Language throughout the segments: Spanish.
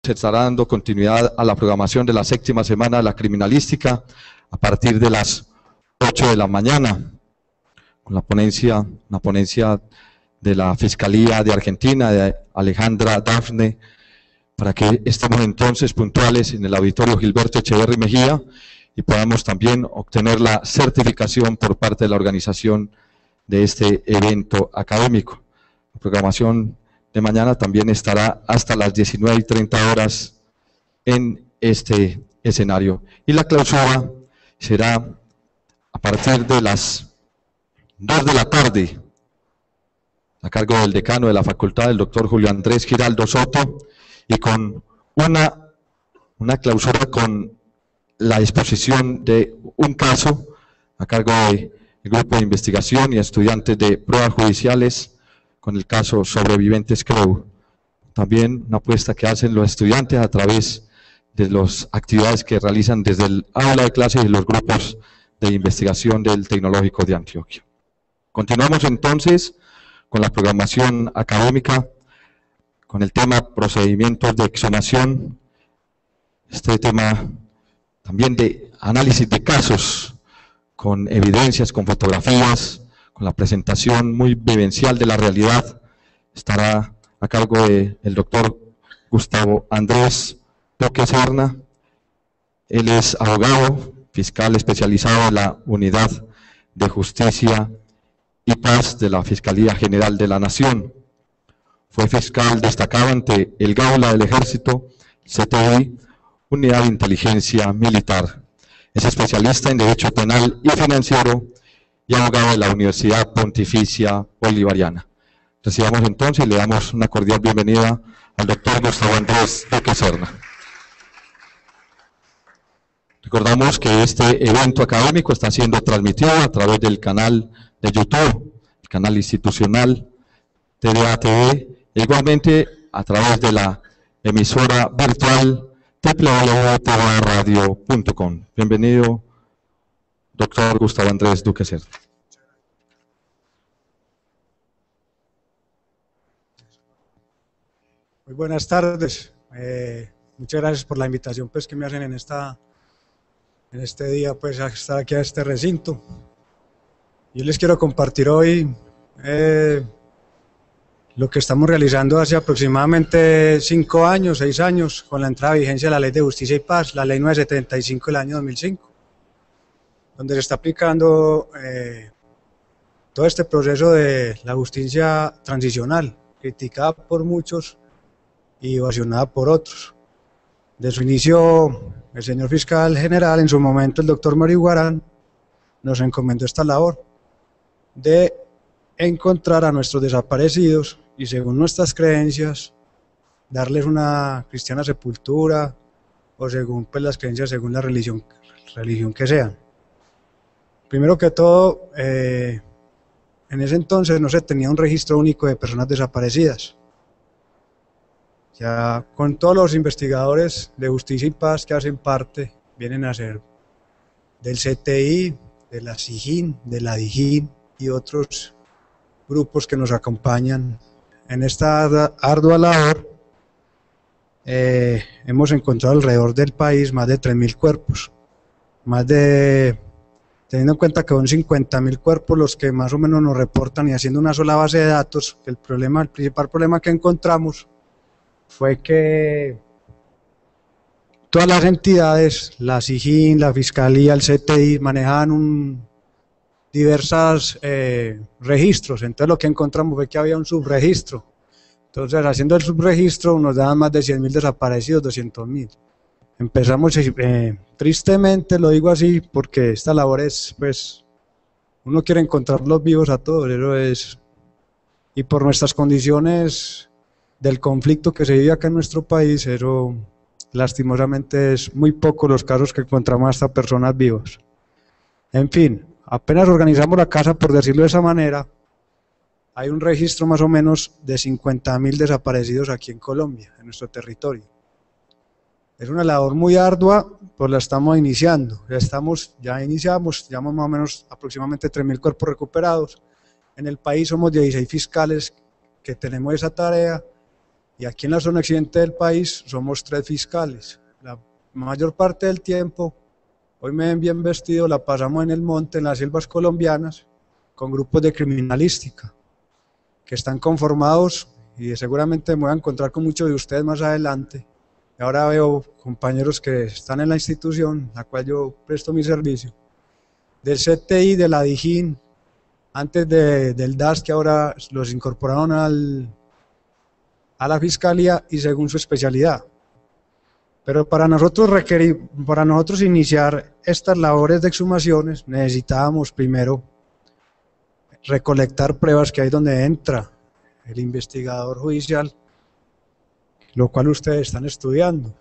Se estará dando continuidad a la programación de la 7ª semana de la criminalística a partir de las 8 de la mañana, con la ponencia de la Fiscalía de Argentina, de Alejandra Dafne, para que estemos entonces puntuales en el auditorio Gilberto Echeverry Mejía y podamos también obtener la certificación por parte de la organización de este evento académico. La programación de mañana también estará hasta las 19:30 horas en este escenario. Y la clausura será a partir de las 2 de la tarde, a cargo del decano de la facultad, el doctor Julio Andrés Giraldo Soto, y con una clausura con la exposición de un caso a cargo del grupo de investigación y estudiantes de pruebas judiciales, con el caso Sobrevivientes CREU. También una apuesta que hacen los estudiantes a través de las actividades que realizan desde el aula de clases y los grupos de investigación del Tecnológico de Antioquia. Continuamos entonces con la programación académica, con el tema procedimientos de exhumación, este tema también de análisis de casos, con evidencias, con fotografías, con la presentación muy vivencial de la realidad. Estará a cargo del doctor Gustavo Andrés Duque Serna. Él es abogado, fiscal especializado en la Unidad de Justicia y Paz de la Fiscalía General de la Nación. Fue fiscal destacado ante el Gaula del Ejército, CTI, Unidad de Inteligencia Militar. Es especialista en Derecho Penal y Financiero y abogado de la Universidad Pontificia Bolivariana. Recibamos entonces y le damos una cordial bienvenida al doctor Gustavo Andrés Duque Serna. Recordamos que este evento académico está siendo transmitido a través del canal de YouTube, el canal institucional TDA-TV, e igualmente a través de la emisora virtual www.tvaradio.com. Bienvenido, doctor Gustavo Andrés Duque Serna. Muy buenas tardes. Muchas gracias por la invitación pues, que me hacen en este día pues, a estar aquí a este recinto. Yo les quiero compartir hoy lo que estamos realizando hace aproximadamente 5 años, 6 años, con la entrada de vigencia de la Ley de Justicia y Paz, la Ley 975 del año 2005, donde se está aplicando todo este proceso de la justicia transicional, criticada por muchos y ovacionada por otros. De su inicio, el señor fiscal general, en su momento el doctor Mario Guarán, nos encomendó esta labor de encontrar a nuestros desaparecidos y, según nuestras creencias, darles una cristiana sepultura o según pues, las creencias, según la religión que sean. Primero que todo, en ese entonces no se tenía un registro único de personas desaparecidas. Ya con todos los investigadores de Justicia y Paz que hacen parte, vienen a ser del CTI, de la SIJIN, de la DIJÍN y otros grupos que nos acompañan en esta ardua labor, hemos encontrado alrededor del país más de 3.000 cuerpos, teniendo en cuenta que son 50.000 cuerpos los que más o menos nos reportan, y haciendo una sola base de datos, que el principal problema que encontramos fue que todas las entidades, la SIJIN, la Fiscalía, el CTI, manejaban diversos registros. Entonces lo que encontramos fue que había un subregistro. Entonces, haciendo el subregistro nos daban más de 100.000 desaparecidos, 200.000. Empezamos, tristemente lo digo así, porque esta labor es, pues, uno quiere encontrarlos vivos a todos, eso es, y por nuestras condiciones del conflicto que se vive acá en nuestro país, eso lastimosamente es muy poco los casos que encontramos hasta personas vivas. En fin, apenas organizamos la casa, por decirlo de esa manera, hay un registro más o menos de 50.000 desaparecidos aquí en Colombia, en nuestro territorio. Es una labor muy ardua, pues la estamos iniciando. Ya iniciamos, llevamos más o menos aproximadamente 3.000 cuerpos recuperados. En el país somos 16 fiscales que tenemos esa tarea, Y aquí en la zona occidente del país somos 3 fiscales. La mayor parte del tiempo, hoy me ven bien vestido, la pasamos en el monte, en las selvas colombianas, con grupos de criminalística, que están conformados, y seguramente me voy a encontrar con muchos de ustedes más adelante. Y ahora veo compañeros que están en la institución, a la cual yo presto mi servicio, del CTI, de la DIJÍN, antes del DAS, que ahora los incorporaron a la Fiscalía y según su especialidad. Pero para nosotros iniciar estas labores de exhumaciones necesitábamos primero recolectar pruebas, que ahí es donde entra el investigador judicial, lo cual ustedes están estudiando.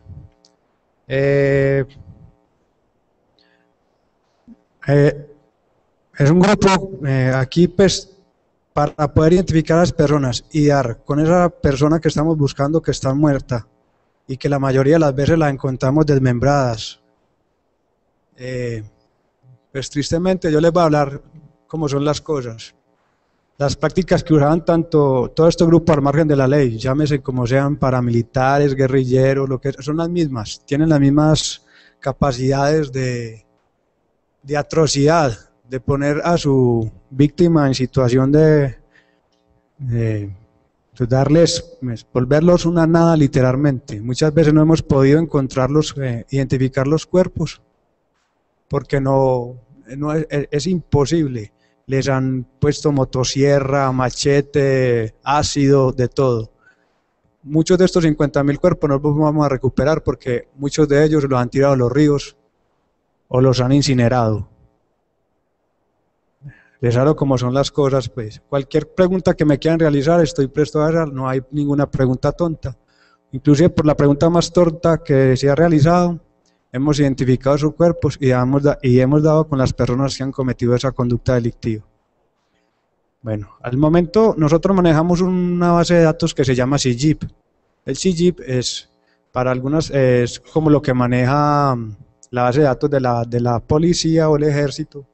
Es un grupo aquí, pues, para poder identificar a las personas y dar con esa persona que estamos buscando, que está muerta y que la mayoría de las veces la encontramos desmembradas. Pues tristemente yo les voy a hablar cómo son las cosas. Las prácticas que usaban todos estos grupos al margen de la ley, llámese como sean paramilitares, guerrilleros, lo que son las mismas, tienen las mismas capacidades de atrocidad, de poner a su víctima en situación de volverlos una nada literalmente. Muchas veces no hemos podido encontrarlos, identificar los cuerpos, porque es imposible. Les han puesto motosierra, machete, ácido, de todo. Muchos de estos 50.000 cuerpos no los vamos a recuperar porque muchos de ellos los han tirado a los ríos o los han incinerado. Les hablo cómo son las cosas, pues. Cualquier pregunta que me quieran realizar, estoy presto a hacer, no hay ninguna pregunta tonta. Inclusive por la pregunta más tonta que se ha realizado, hemos identificado sus cuerpos y hemos dado con las personas que han cometido esa conducta delictiva. Bueno, al momento nosotros manejamos una base de datos que se llama CIGIP. El CIGIP es, para algunas, es como lo que maneja la base de datos de la policía o el ejército,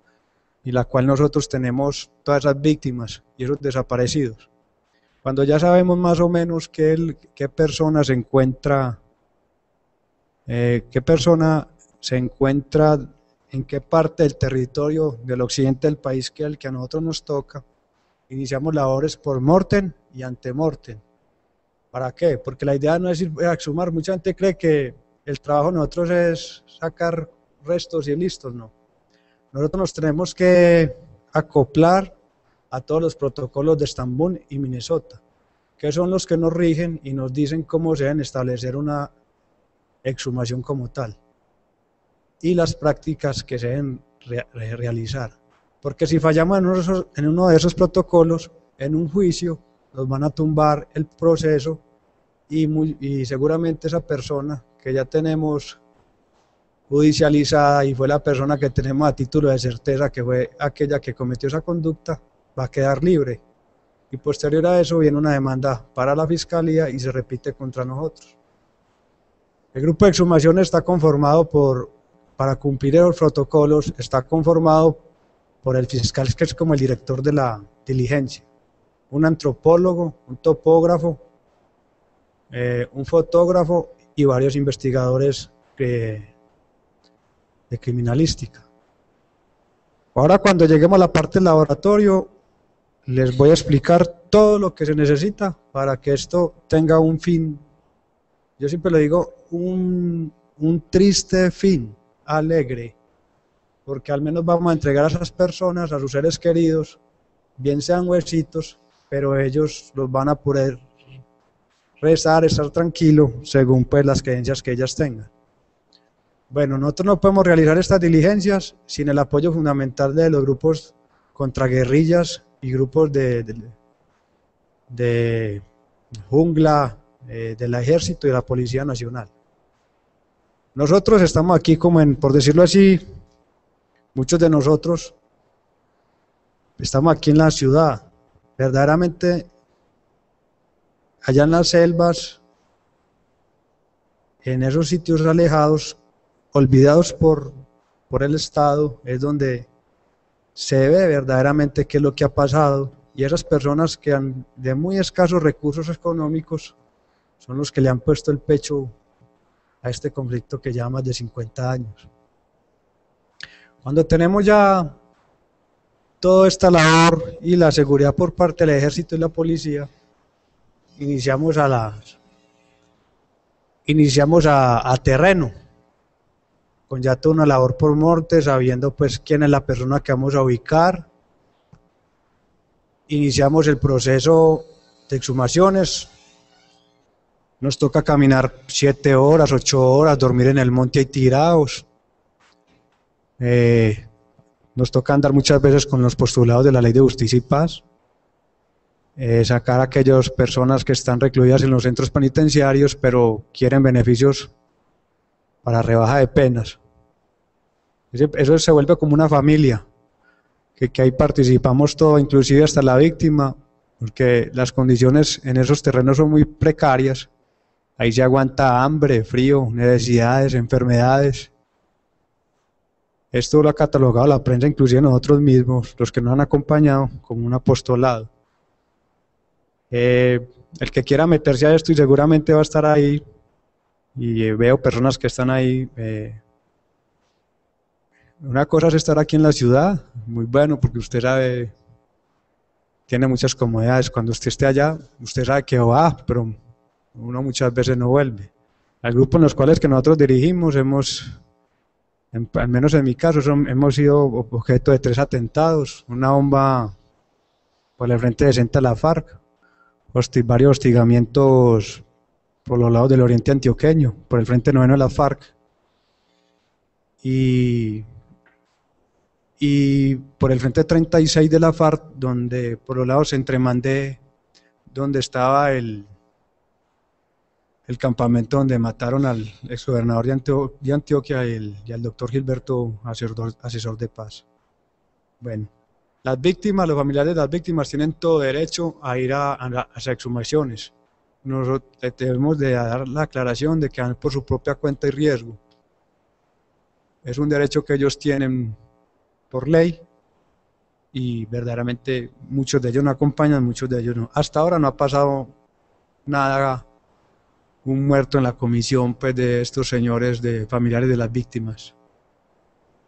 y la cual nosotros tenemos todas esas víctimas y esos desaparecidos. Cuando ya sabemos más o menos qué persona se encuentra en qué parte del territorio del occidente del país, que es el que a nosotros nos toca, iniciamos labores por mortem y antemortem. ¿Para qué? Porque la idea no es ir a exhumar. Mucha gente cree que el trabajo de nosotros es sacar restos y listos, no. Nosotros nos tenemos que acoplar a todos los protocolos de Estambul y Minnesota, que son los que nos rigen y nos dicen cómo se deben establecer una exhumación como tal y las prácticas que se deben realizar. Porque si fallamos en uno de esos protocolos, en un juicio, nos van a tumbar el proceso y seguramente esa persona que ya tenemos judicializada y fue la persona que tenemos a título de certeza que fue aquella que cometió esa conducta, va a quedar libre. Y posterior a eso viene una demanda para la Fiscalía y se repite contra nosotros. El grupo de exhumación está conformado para cumplir los protocolos, está conformado por el fiscal, que es como el director de la diligencia, un antropólogo, un topógrafo, un fotógrafo y varios investigadores de criminalística. Ahora, cuando lleguemos a la parte del laboratorio, les voy a explicar todo lo que se necesita para que esto tenga un fin. Yo siempre le digo, un triste fin, alegre, porque al menos vamos a entregar a esas personas, a sus seres queridos, bien sean huesitos, pero ellos los van a poder rezar, estar tranquilos, según pues las creencias que ellas tengan. Bueno, nosotros no podemos realizar estas diligencias sin el apoyo fundamental de los grupos contraguerrillas y grupos de jungla, del ejército y de la Policía Nacional. Nosotros estamos aquí como por decirlo así, muchos de nosotros estamos aquí en la ciudad, verdaderamente allá en las selvas, en esos sitios alejados, olvidados por el Estado, es donde se ve verdaderamente qué es lo que ha pasado, y esas personas que han de muy escasos recursos económicos son los que le han puesto el pecho a este conflicto que lleva más de 50 años. Cuando tenemos ya toda esta labor y la seguridad por parte del ejército y la policía, iniciamos a terreno, con ya toda una labor por morte, sabiendo pues quién es la persona que vamos a ubicar. Iniciamos el proceso de exhumaciones. Nos toca caminar 7 horas, 8 horas, dormir en el monte ahí tirados. Nos toca andar muchas veces con los postulados de la Ley de Justicia y Paz. Sacar a aquellas personas que están recluidas en los centros penitenciarios, pero quieren beneficios para rebaja de penas. Eso se vuelve como una familia, que ahí participamos todos, inclusive hasta la víctima, porque las condiciones en esos terrenos son muy precarias. Ahí se aguanta hambre, frío, necesidades, enfermedades. Esto lo ha catalogado la prensa, inclusive nosotros mismos, los que nos han acompañado, como un apostolado. El que quiera meterse a esto y seguramente va a estar ahí, y veo personas que están ahí. Una cosa es estar aquí en la ciudad, muy bueno, porque usted sabe, tiene muchas comodidades. Cuando usted esté allá, usted sabe que va, pero uno muchas veces no vuelve. Al grupo en los cuales que nosotros dirigimos, al menos en mi caso, hemos sido objeto de 3 atentados, una bomba por el frente de Centro de la FARC, varios hostigamientos por los lados del oriente antioqueño, por el frente 9 de la FARC, y por el frente 36 de la FARC, donde por los lados entre Mandé, donde estaba el campamento donde mataron al exgobernador de Antioquia y al doctor Gilberto, asesor de paz. Bueno, las víctimas, los familiares de las víctimas tienen todo derecho a ir a las exhumaciones. Nosotros debemos de dar la aclaración de que van por su propia cuenta y riesgo. Es un derecho que ellos tienen por ley, y verdaderamente muchos de ellos no acompañan, muchos de ellos no. Hasta ahora no ha pasado nada, un muerto en la comisión pues, de estos señores, de familiares de las víctimas.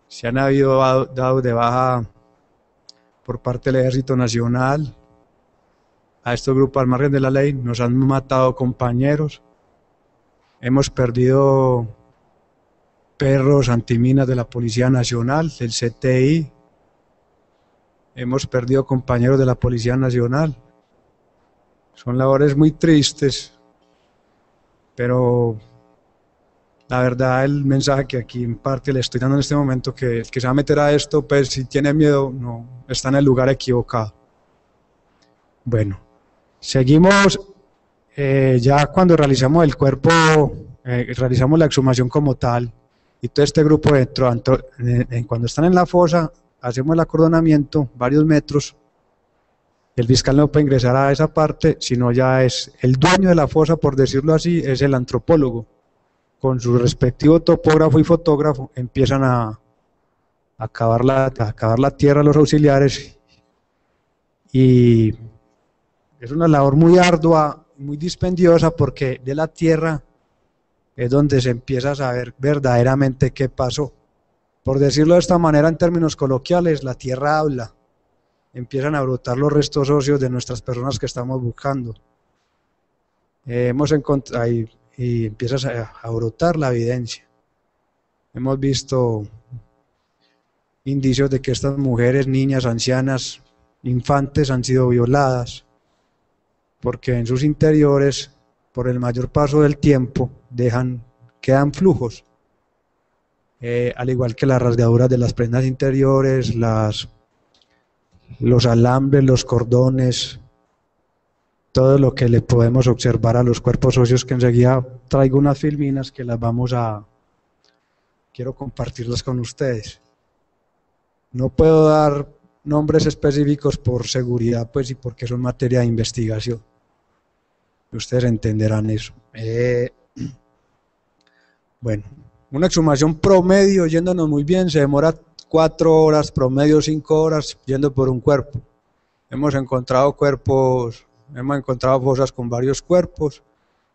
Se han habido dado de baja por parte del Ejército Nacional a estos grupos al margen de la ley, nos han matado compañeros, hemos perdido perros antiminas de la Policía Nacional, del CTI, hemos perdido compañeros de la Policía Nacional. Son labores muy tristes, pero la verdad el mensaje que aquí en parte le estoy dando en este momento, que el que se va a meter a esto, pues si tiene miedo, no, está en el lugar equivocado. Bueno, seguimos, ya cuando realizamos el cuerpo, realizamos la exhumación como tal, y todo este grupo cuando están en la fosa, hacemos el acordonamiento, varios metros. El fiscal no puede ingresar a esa parte, sino ya es el dueño de la fosa, por decirlo así, es el antropólogo. Con su respectivo topógrafo y fotógrafo empiezan a cavar la tierra los auxiliares, y es una labor muy ardua, muy dispendiosa, porque de la tierra es donde se empieza a saber verdaderamente qué pasó. Por decirlo de esta manera, en términos coloquiales, la tierra habla. Empiezan a brotar los restos óseos de nuestras personas que estamos buscando. Hemos encontrado y empiezas a brotar la evidencia. Hemos visto indicios de que estas mujeres, niñas, ancianas, infantes han sido violadas, porque en sus interiores, por el mayor paso del tiempo, quedan flujos, al igual que las rasgaduras de las prendas interiores, los alambres, los cordones, todo lo que le podemos observar a los cuerpos óseos, que enseguida traigo unas filminas que quiero compartirlas con ustedes. No puedo dar nombres específicos por seguridad, pues, y porque son materia de investigación. Ustedes entenderán eso. Bueno, una exhumación promedio, yéndonos muy bien, se demora 4 horas, promedio 5 horas, yendo por un cuerpo. Hemos encontrado fosas con varios cuerpos,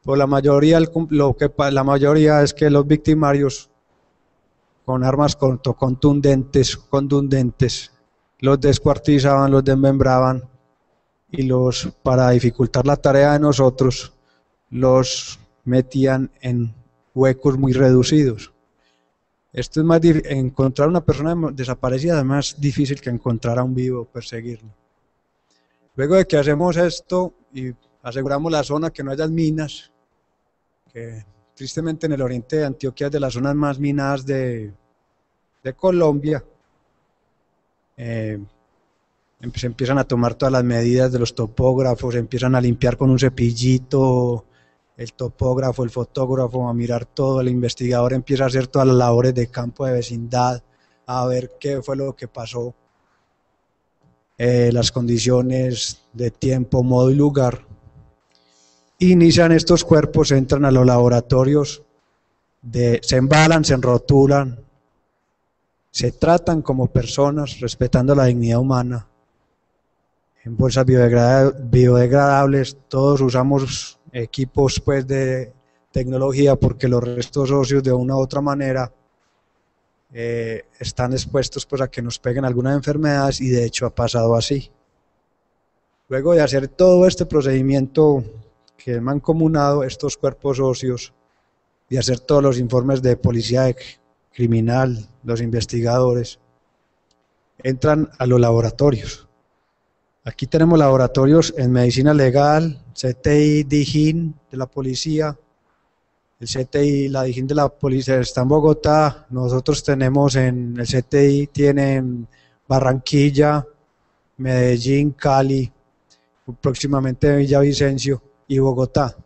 Pues la mayoría, la mayoría es que los victimarios con armas contundentes, los descuartizaban, los desmembraban y para dificultar la tarea de nosotros, los metían en huecos muy reducidos. Esto es más difícil, encontrar una persona desaparecida es más difícil que encontrar a un vivo, perseguirlo. Luego de que hacemos esto y aseguramos la zona, que no haya minas, que tristemente en el oriente de Antioquia es de las zonas más minadas de Colombia, se empiezan a tomar todas las medidas de los topógrafos, empiezan a limpiar con un cepillito, el topógrafo, el fotógrafo, a mirar todo, el investigador empieza a hacer todas las labores de campo, de vecindad, a ver qué fue lo que pasó, las condiciones de tiempo, modo y lugar. Inician estos cuerpos, entran a los laboratorios, se embalan, se enrotulan, se tratan como personas, respetando la dignidad humana, en bolsas biodegradables. Todos usamos equipos pues de tecnología, porque los restos óseos de una u otra manera están expuestos pues a que nos peguen algunas enfermedades, y de hecho ha pasado así. Luego de hacer todo este procedimiento que es mancomunado, estos cuerpos óseos, y hacer todos los informes de policía criminal, los investigadores entran a los laboratorios. Aquí tenemos laboratorios en medicina legal, CTI, DIJÍN de la policía. El CTI, la DIJÍN de la policía está en Bogotá. Nosotros tenemos el CTI tiene en Barranquilla, Medellín, Cali, próximamente Villavicencio y Bogotá.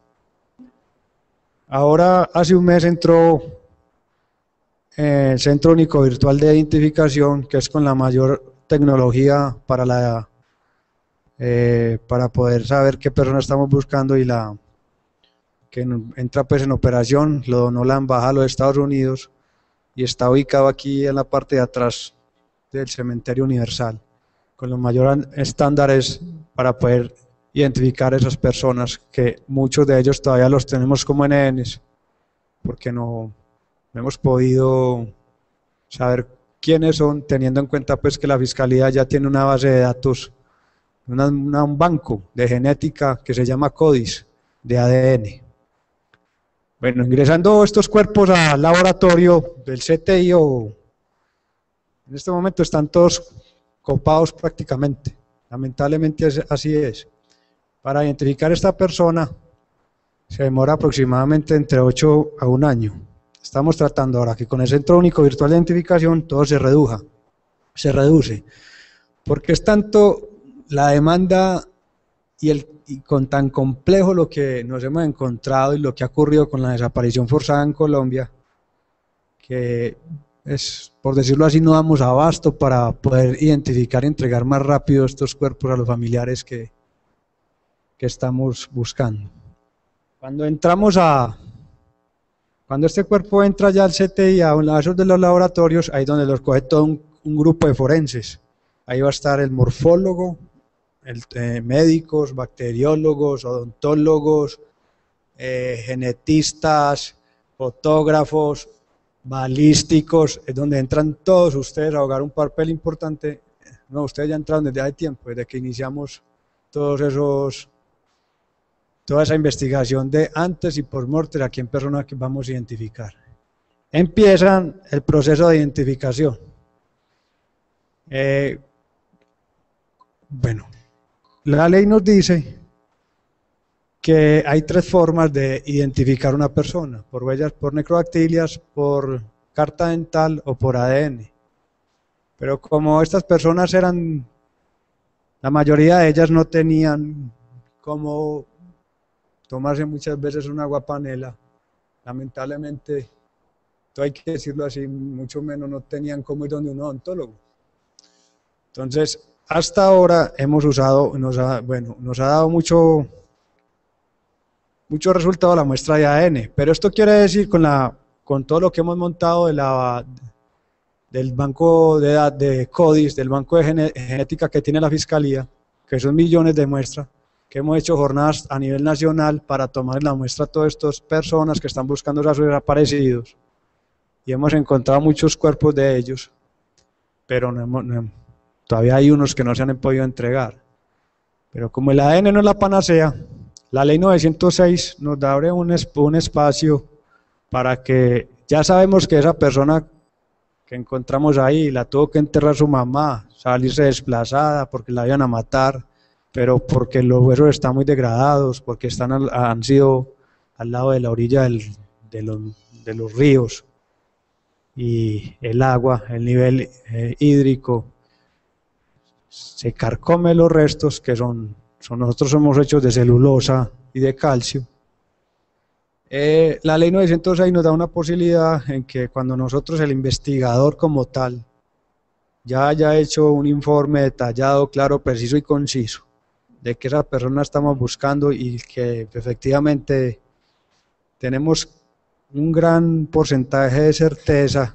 Ahora, hace un mes entró el Centro Único Virtual de Identificación, que es con la mayor tecnología para poder saber qué persona estamos buscando, y que entra pues en operación. Lo donó la Embajada de los Estados Unidos y está ubicado aquí en la parte de atrás del Cementerio Universal, con los mayores estándares para poder identificar a esas personas, que muchos de ellos todavía los tenemos como NNs, porque no hemos podido saber quiénes son, teniendo en cuenta pues que la Fiscalía ya tiene una base de datos, un banco de genética que se llama CODIS, de ADN. Bueno, ingresando estos cuerpos al laboratorio del CTI, en este momento están todos copados prácticamente, lamentablemente así es. Para identificar a esta persona se demora aproximadamente entre 8 a 1 año. Estamos tratando ahora que con el Centro Único Virtual de Identificación todo se reduce, porque es tanto la demanda y con tan complejo lo que nos hemos encontrado y lo que ha ocurrido con la desaparición forzada en Colombia, que es, por decirlo así, no damos abasto para poder identificar y entregar más rápido estos cuerpos a los familiares que estamos buscando. Cuando este cuerpo entra ya al CTI, a esos de los laboratorios, ahí donde los coge todo un grupo de forenses. Ahí va a estar el morfólogo, médicos, bacteriólogos, odontólogos, genetistas, fotógrafos, balísticos, es donde entran todos ustedes a jugar un papel importante. No, ustedes ya entraron desde hace tiempo, desde que iniciamos toda esa investigación de antes y post-mortem, aquí en persona que vamos a identificar. Empiezan el proceso de identificación. Bueno, la ley nos dice que hay 3 formas de identificar una persona: por huellas, por necrodactilias, por carta dental o por ADN. Pero como estas personas la mayoría de ellas no tenían cómo tomarse muchas veces una aguapanela, lamentablemente, todo hay que decirlo así, mucho menos no tenían cómo ir donde un odontólogo. Entonces, hasta ahora hemos usado, nos ha dado mucho resultado la muestra de ADN, pero esto quiere decir con todo lo que hemos montado del banco de CODIS, del banco de genética que tiene la Fiscalía, que son millones de muestras, que hemos hecho jornadas a nivel nacional para tomar la muestra a todas estas personas que están buscando a sus desaparecidos, y hemos encontrado muchos cuerpos de ellos, pero todavía hay unos que no se han podido entregar. Pero como el ADN no es la panacea, la ley 906 nos abre un espacio para que ya sabemos que esa persona que encontramos ahí la tuvo que enterrar su mamá, salirse desplazada porque la iban a matar, pero porque los huesos están muy degradados, porque han sido al lado de la orilla de los ríos, y el agua, el nivel hídrico, se carcome los restos que nosotros somos hechos de celulosa y de calcio. La ley 906 nos da una posibilidad en que cuando nosotros, el investigador como tal, ya haya hecho un informe detallado, claro, preciso y conciso de que esa persona estamos buscando y que efectivamente tenemos un gran porcentaje de certeza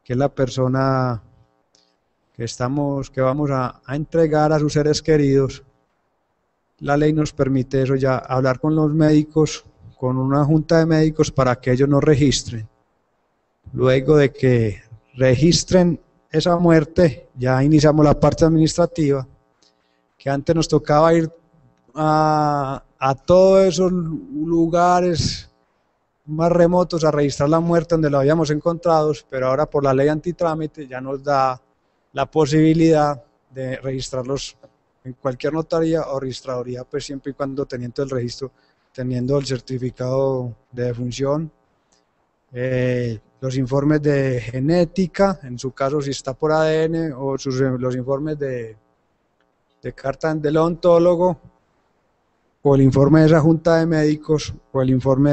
que es la persona que vamos a entregar a sus seres queridos, la ley nos permite eso, ya hablar con los médicos, con una junta de médicos para que ellos nos registren. Luego de que registren esa muerte, ya iniciamos la parte administrativa, que antes nos tocaba ir a todos esos lugares más remotos a registrar la muerte donde lo habíamos encontrado, pero ahora por la ley antitrámite ya nos da la posibilidad de registrarlos en cualquier notaría o registraduría, pues siempre y cuando teniendo el registro, teniendo el certificado de defunción, los informes de genética, en su caso si está por ADN, o los informes de carta del odontólogo, o el informe de esa junta de médicos, o el informe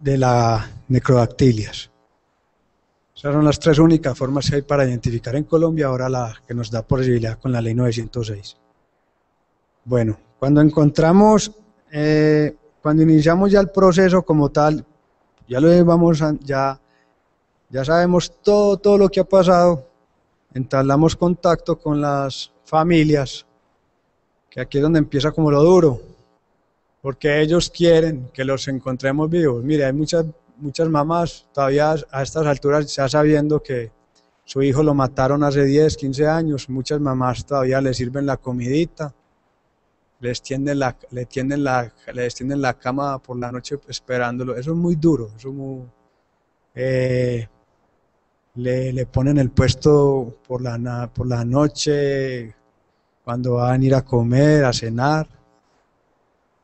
de la necrodactilias. Esas son las tres únicas formas que hay para identificar en Colombia, ahora la que nos da posibilidad con la ley 906. Bueno, cuando iniciamos ya el proceso como tal, ya sabemos todo lo que ha pasado, entablamos contacto con las familias, que aquí es donde empieza como lo duro, porque ellos quieren que los encontremos vivos. Mire, hay muchas mamás todavía a estas alturas ya sabiendo que su hijo lo mataron hace 10, 15 años, muchas mamás todavía les sirven la comidita, les tienden la cama por la noche esperándolo. Eso es muy duro, le ponen el puesto por la noche cuando van a ir a comer, a cenar.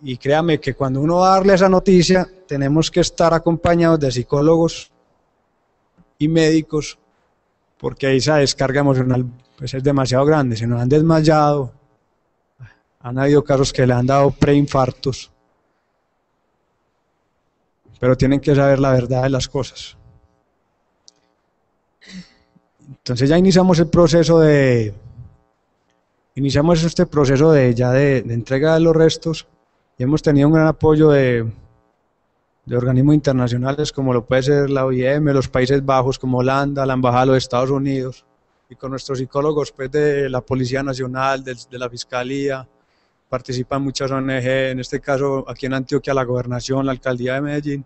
Y créame que cuando uno va a darle esa noticia, tenemos que estar acompañados de psicólogos y médicos, porque ahí esa descarga emocional pues es demasiado grande. Se nos han desmayado, han habido casos que le han dado preinfartos, pero tienen que saber la verdad de las cosas. Entonces ya iniciamos este proceso de entrega de los restos, y hemos tenido un gran apoyo de organismos internacionales como lo puede ser la OIM, los Países Bajos como Holanda, la Embajada de los Estados Unidos, y con nuestros psicólogos pues, de la Policía Nacional, de la Fiscalía, participan muchas ONG, en este caso aquí en Antioquia la Gobernación, la Alcaldía de Medellín.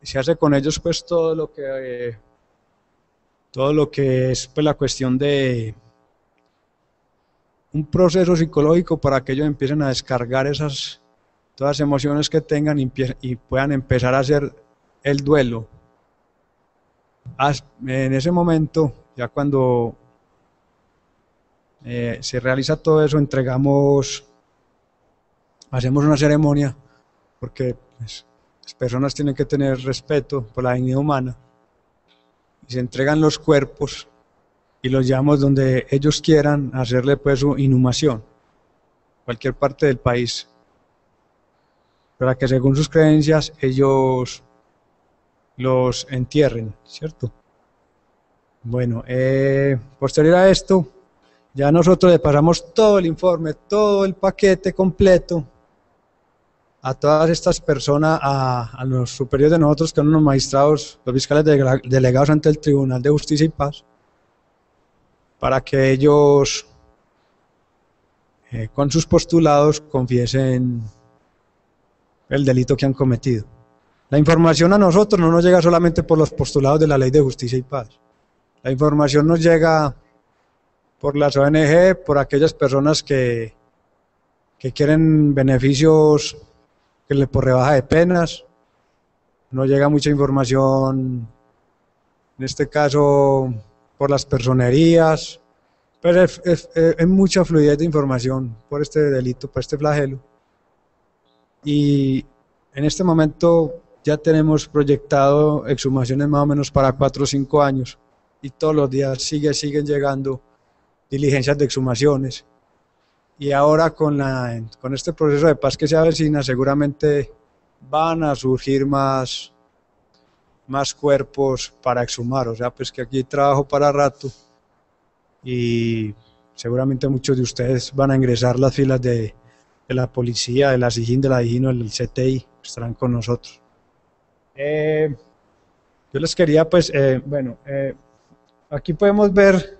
Se hace con ellos pues todo lo que es pues, la cuestión de un proceso psicológico para que ellos empiecen a descargar todas las emociones que tengan y puedan empezar a hacer el duelo. En ese momento, ya cuando se realiza todo eso, hacemos una ceremonia, porque pues, las personas tienen que tener respeto por la dignidad humana, y se entregan los cuerpos y los llevamos donde ellos quieran hacerle pues su inhumación, cualquier parte del país, para que según sus creencias ellos los entierren, ¿cierto? Bueno, posterior a esto, ya nosotros le pasamos todo el informe, todo el paquete completo a todas estas personas, a los superiores de nosotros, que son los magistrados, los fiscales delegados ante el Tribunal de Justicia y Paz, para que ellos con sus postulados confiesen el delito que han cometido. La información a nosotros no nos llega solamente por los postulados de la Ley de Justicia y Paz. La información nos llega por las ONG, por aquellas personas que quieren beneficios por rebaja de penas. Nos llega mucha información, en este caso, por las personerías. Pero es mucha fluidez de información por este delito, por este flagelo. Y en este momento ya tenemos proyectado exhumaciones más o menos para 4 o 5 años y todos los días siguen llegando diligencias de exhumaciones. Y ahora con este proceso de paz que se avecina, seguramente van a surgir más cuerpos para exhumar, o sea, pues que aquí hay trabajo para rato y seguramente muchos de ustedes van a ingresar a las filas de la policía, de la SIJIN, de la DIJÍN o del CTI, estarán con nosotros. Yo les quería, pues, aquí podemos ver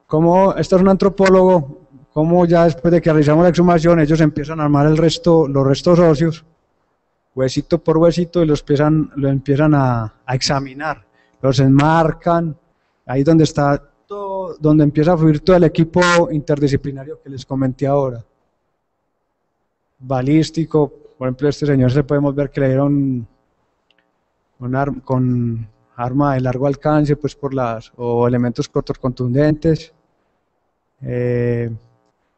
cómo, esto es un antropólogo, cómo ya después de que realizamos la exhumación, ellos empiezan a armar los restos óseos, huesito por huesito, y lo empiezan a examinar, los enmarcan, ahí donde está todo, donde empieza a fluir todo el equipo interdisciplinario que les comenté ahora. Balístico, por ejemplo, este señor se podemos ver que le dieron con arma de largo alcance, pues o elementos cortos contundentes.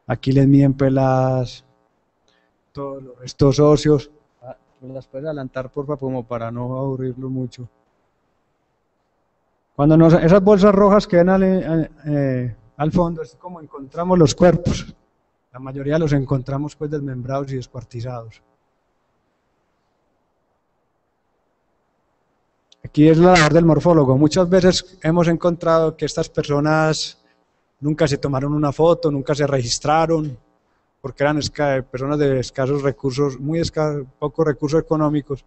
Aquí les miden pues todos los restos óseos. ¿Las puedes adelantar, por favor, como para no aburrirlo mucho? Cuando esas bolsas rojas que ven al fondo, es como encontramos los cuerpos. La mayoría los encontramos pues desmembrados y descuartizados. Aquí es la labor del morfólogo. Muchas veces hemos encontrado que estas personas nunca se tomaron una foto, nunca se registraron, porque eran personas de escasos recursos, pocos recursos económicos.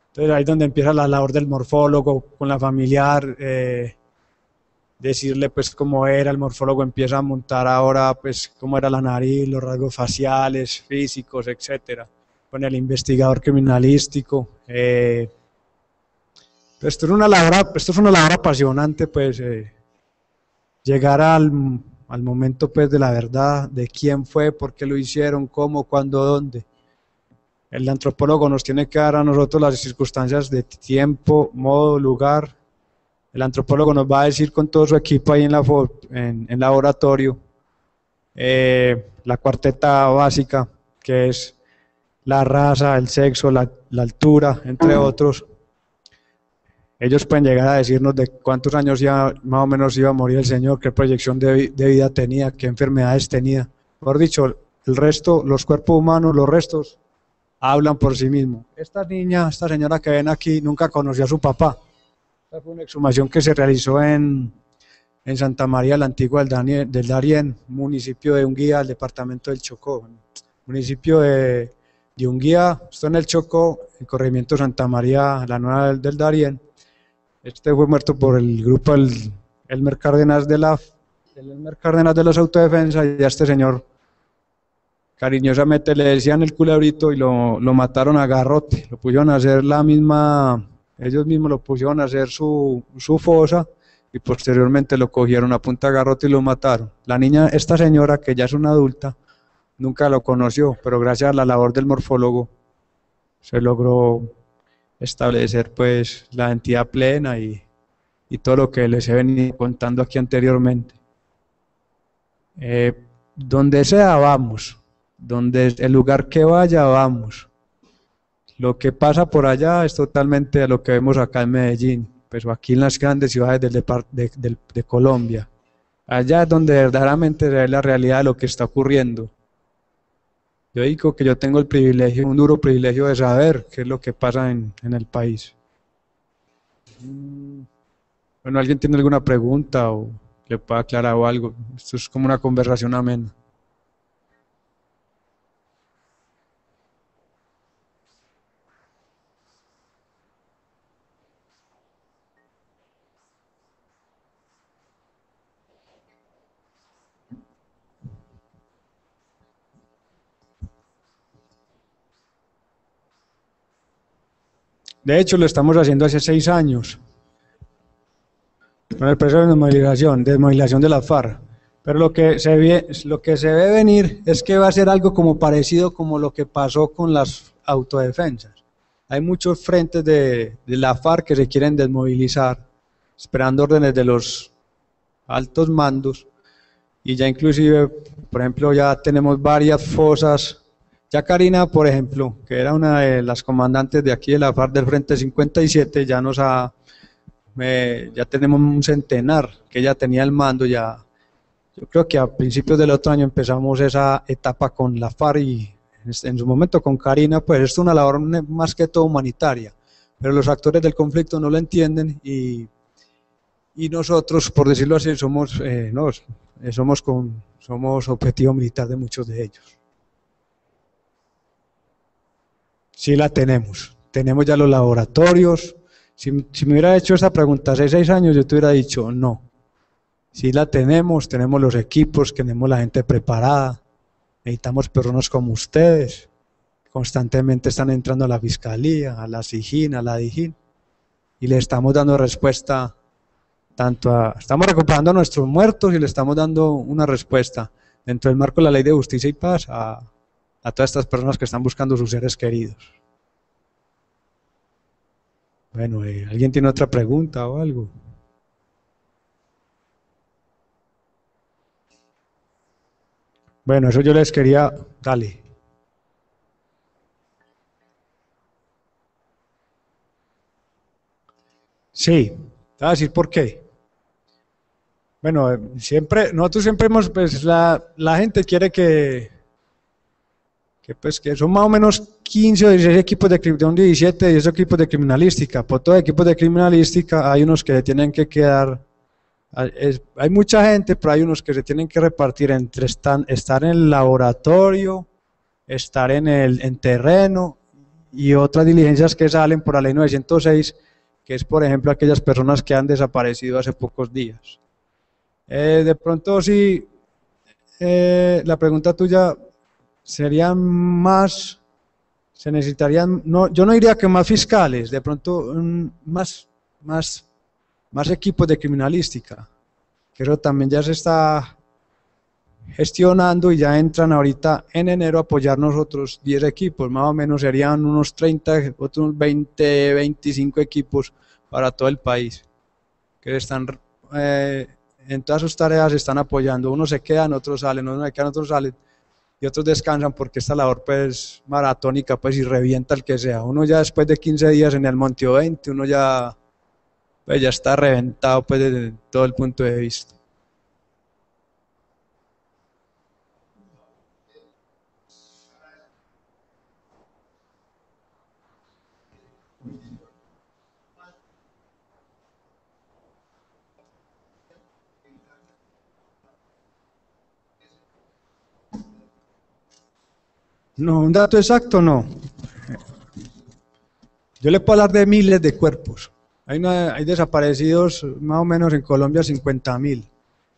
Entonces ahí es donde empieza la labor del morfólogo con la familiar, decirle pues cómo era. El morfólogo empieza a montar ahora pues cómo era la nariz, los rasgos faciales, físicos, etcétera, con el investigador criminalístico. Esto es una labor apasionante, pues, llegar al momento pues de la verdad, de quién fue, por qué lo hicieron, cómo, cuándo, dónde. El antropólogo nos tiene que dar a nosotros las circunstancias de tiempo, modo, lugar. El antropólogo nos va a decir con todo su equipo ahí en laboratorio, la cuarteta básica, que es la raza, el sexo, la altura, entre otros. Ellos pueden llegar a decirnos de cuántos años ya más o menos iba a morir el señor, qué proyección de vida tenía, qué enfermedades tenía. Mejor dicho, el resto, los cuerpos humanos, los restos, hablan por sí mismos. Esta señora que ven aquí, nunca conoció a su papá. Esta fue una exhumación que se realizó en Santa María la Antigua del Darién, municipio de Unguía, el departamento del Chocó. Municipio de Unguía, esto en el Chocó, el corregimiento Santa María, la Nueva del Darién. Este fue muerto por el grupo Elmer Cárdenas de los Autodefensa, y a este señor cariñosamente le decían el culebrito y lo mataron a garrote. Lo pusieron a hacer ellos mismos lo pusieron a hacer su fosa y posteriormente lo cogieron a punta de garrote y lo mataron. La niña, esta señora que ya es una adulta, nunca lo conoció, pero gracias a la labor del morfólogo se logró establecer pues la identidad plena y todo lo que les he venido contando aquí anteriormente. Donde sea vamos, donde el lugar que vaya vamos. Lo que pasa por allá es totalmente a lo que vemos acá en Medellín, pero aquí en las grandes ciudades de Colombia. Allá es donde verdaderamente se ve la realidad de lo que está ocurriendo. Yo digo que yo tengo el privilegio, un duro privilegio de saber qué es lo que pasa en el país. Bueno, ¿alguien tiene alguna pregunta o le pueda aclarar o algo? Esto es como una conversación amena. De hecho, lo estamos haciendo hace 6 años, con el proceso de desmovilización de la FARC. Pero lo que se ve venir es que va a ser algo como parecido como lo que pasó con las autodefensas. Hay muchos frentes de la FARC que se quieren desmovilizar, esperando órdenes de los altos mandos, y ya inclusive, por ejemplo, ya tenemos varias fosas. Ya Karina, por ejemplo, que era una de las comandantes de aquí de la FARC del Frente 57, ya tenemos un centenar que ella tenía el mando. Ya, yo creo que a principios del otro año empezamos esa etapa con la FARC y en su momento con Karina, pues esto es una labor más que todo humanitaria, pero los actores del conflicto no lo entienden y nosotros, por decirlo así, somos objetivo militar de muchos de ellos. Sí la tenemos ya los laboratorios. Si me hubiera hecho esa pregunta hace 6 años, yo te hubiera dicho no. Sí la tenemos los equipos, tenemos la gente preparada, necesitamos personas como ustedes, constantemente están entrando a la Fiscalía, a la SIJIN, a la DIJÍN, y le estamos dando respuesta, estamos recuperando a nuestros muertos y le estamos dando una respuesta dentro del marco de la Ley de Justicia y Paz a todas estas personas que están buscando sus seres queridos. Bueno, ¿alguien tiene otra pregunta o algo? Bueno, eso yo les quería, dale. Sí, te voy a decir por qué. Bueno, nosotros siempre hemos, pues la gente quiere que son más o menos 15 o 16 equipos de 17, 10 equipos de criminalística. Por todos los equipos de criminalística hay unos que se tienen que quedar, hay mucha gente, pero hay unos que se tienen que repartir entre estar en el laboratorio, estar en terreno y otras diligencias que salen por la ley 906, que es por ejemplo aquellas personas que han desaparecido hace pocos días. De pronto sí, la pregunta tuya serían más, se necesitarían, yo no diría que más fiscales, de pronto más equipos de criminalística, que eso también ya se está gestionando y ya entran ahorita en enero a apoyarnos otros 10 equipos, más o menos serían unos 30, otros 20, 25 equipos para todo el país, que están en todas sus tareas se están apoyando, unos se quedan, otros salen, unos se quedan, otros salen, y otros descansan porque esta labor pues maratónica pues y revienta el que sea. Uno ya después de 15 días en el Monte 20, uno ya está reventado pues desde todo el punto de vista. No, un dato exacto no. Yo le puedo hablar de miles de cuerpos. Hay desaparecidos más o menos en Colombia 50.000.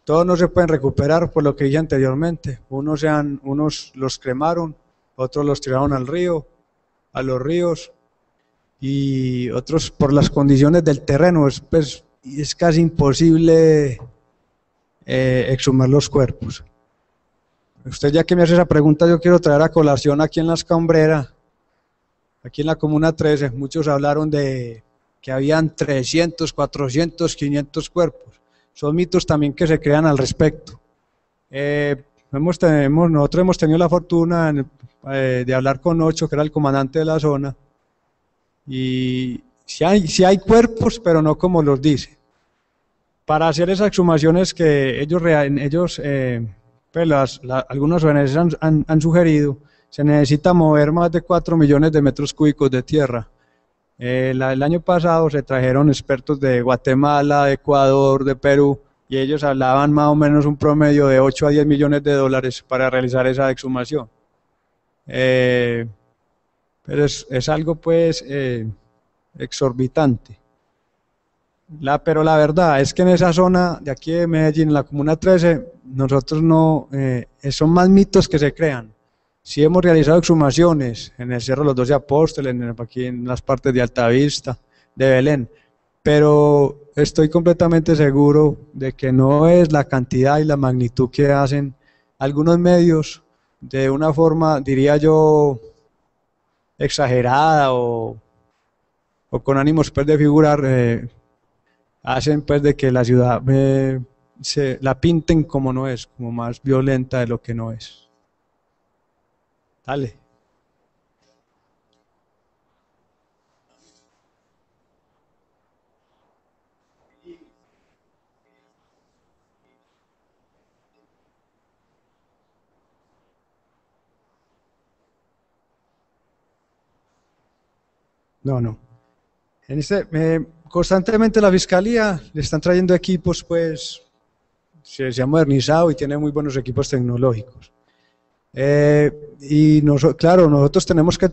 Todos no se pueden recuperar por lo que dije anteriormente. Unos los cremaron, otros los tiraron al río, a los ríos, y otros por las condiciones del terreno. Es casi imposible exhumar los cuerpos. Usted ya que me hace esa pregunta, yo quiero traer a colación aquí en La Escambrera, aquí en la Comuna 13, muchos hablaron de que habían 300, 400, 500 cuerpos. Son mitos también que se crean al respecto. Nosotros hemos tenido la fortuna de hablar con Ocho, que era el comandante de la zona, y sí hay cuerpos, pero no como los dice. Para hacer esas exhumaciones que algunos ONGs han sugerido, se necesita mover más de 4 millones de metros cúbicos de tierra. El año pasado se trajeron expertos de Guatemala, de Ecuador, de Perú, y ellos hablaban más o menos un promedio de 8 a 10 millones de dólares para realizar esa exhumación. Pero es algo pues exorbitante. Pero la verdad es que en esa zona de aquí de Medellín, en la Comuna 13, nosotros no, son más mitos que se crean. Sí hemos realizado exhumaciones en el Cerro de los 12 Apóstoles, aquí en las partes de Altavista, de Belén, pero estoy completamente seguro de que no es la cantidad y la magnitud que hacen algunos medios de una forma, diría yo, exagerada o con ánimos pues, de figurar, hacen pues de que la ciudad se la pinten como no es, como más violenta de lo que no es. Dale. No. Constantemente la Fiscalía le están trayendo equipos, pues se ha modernizado y tiene muy buenos equipos tecnológicos. Claro, nosotros tenemos que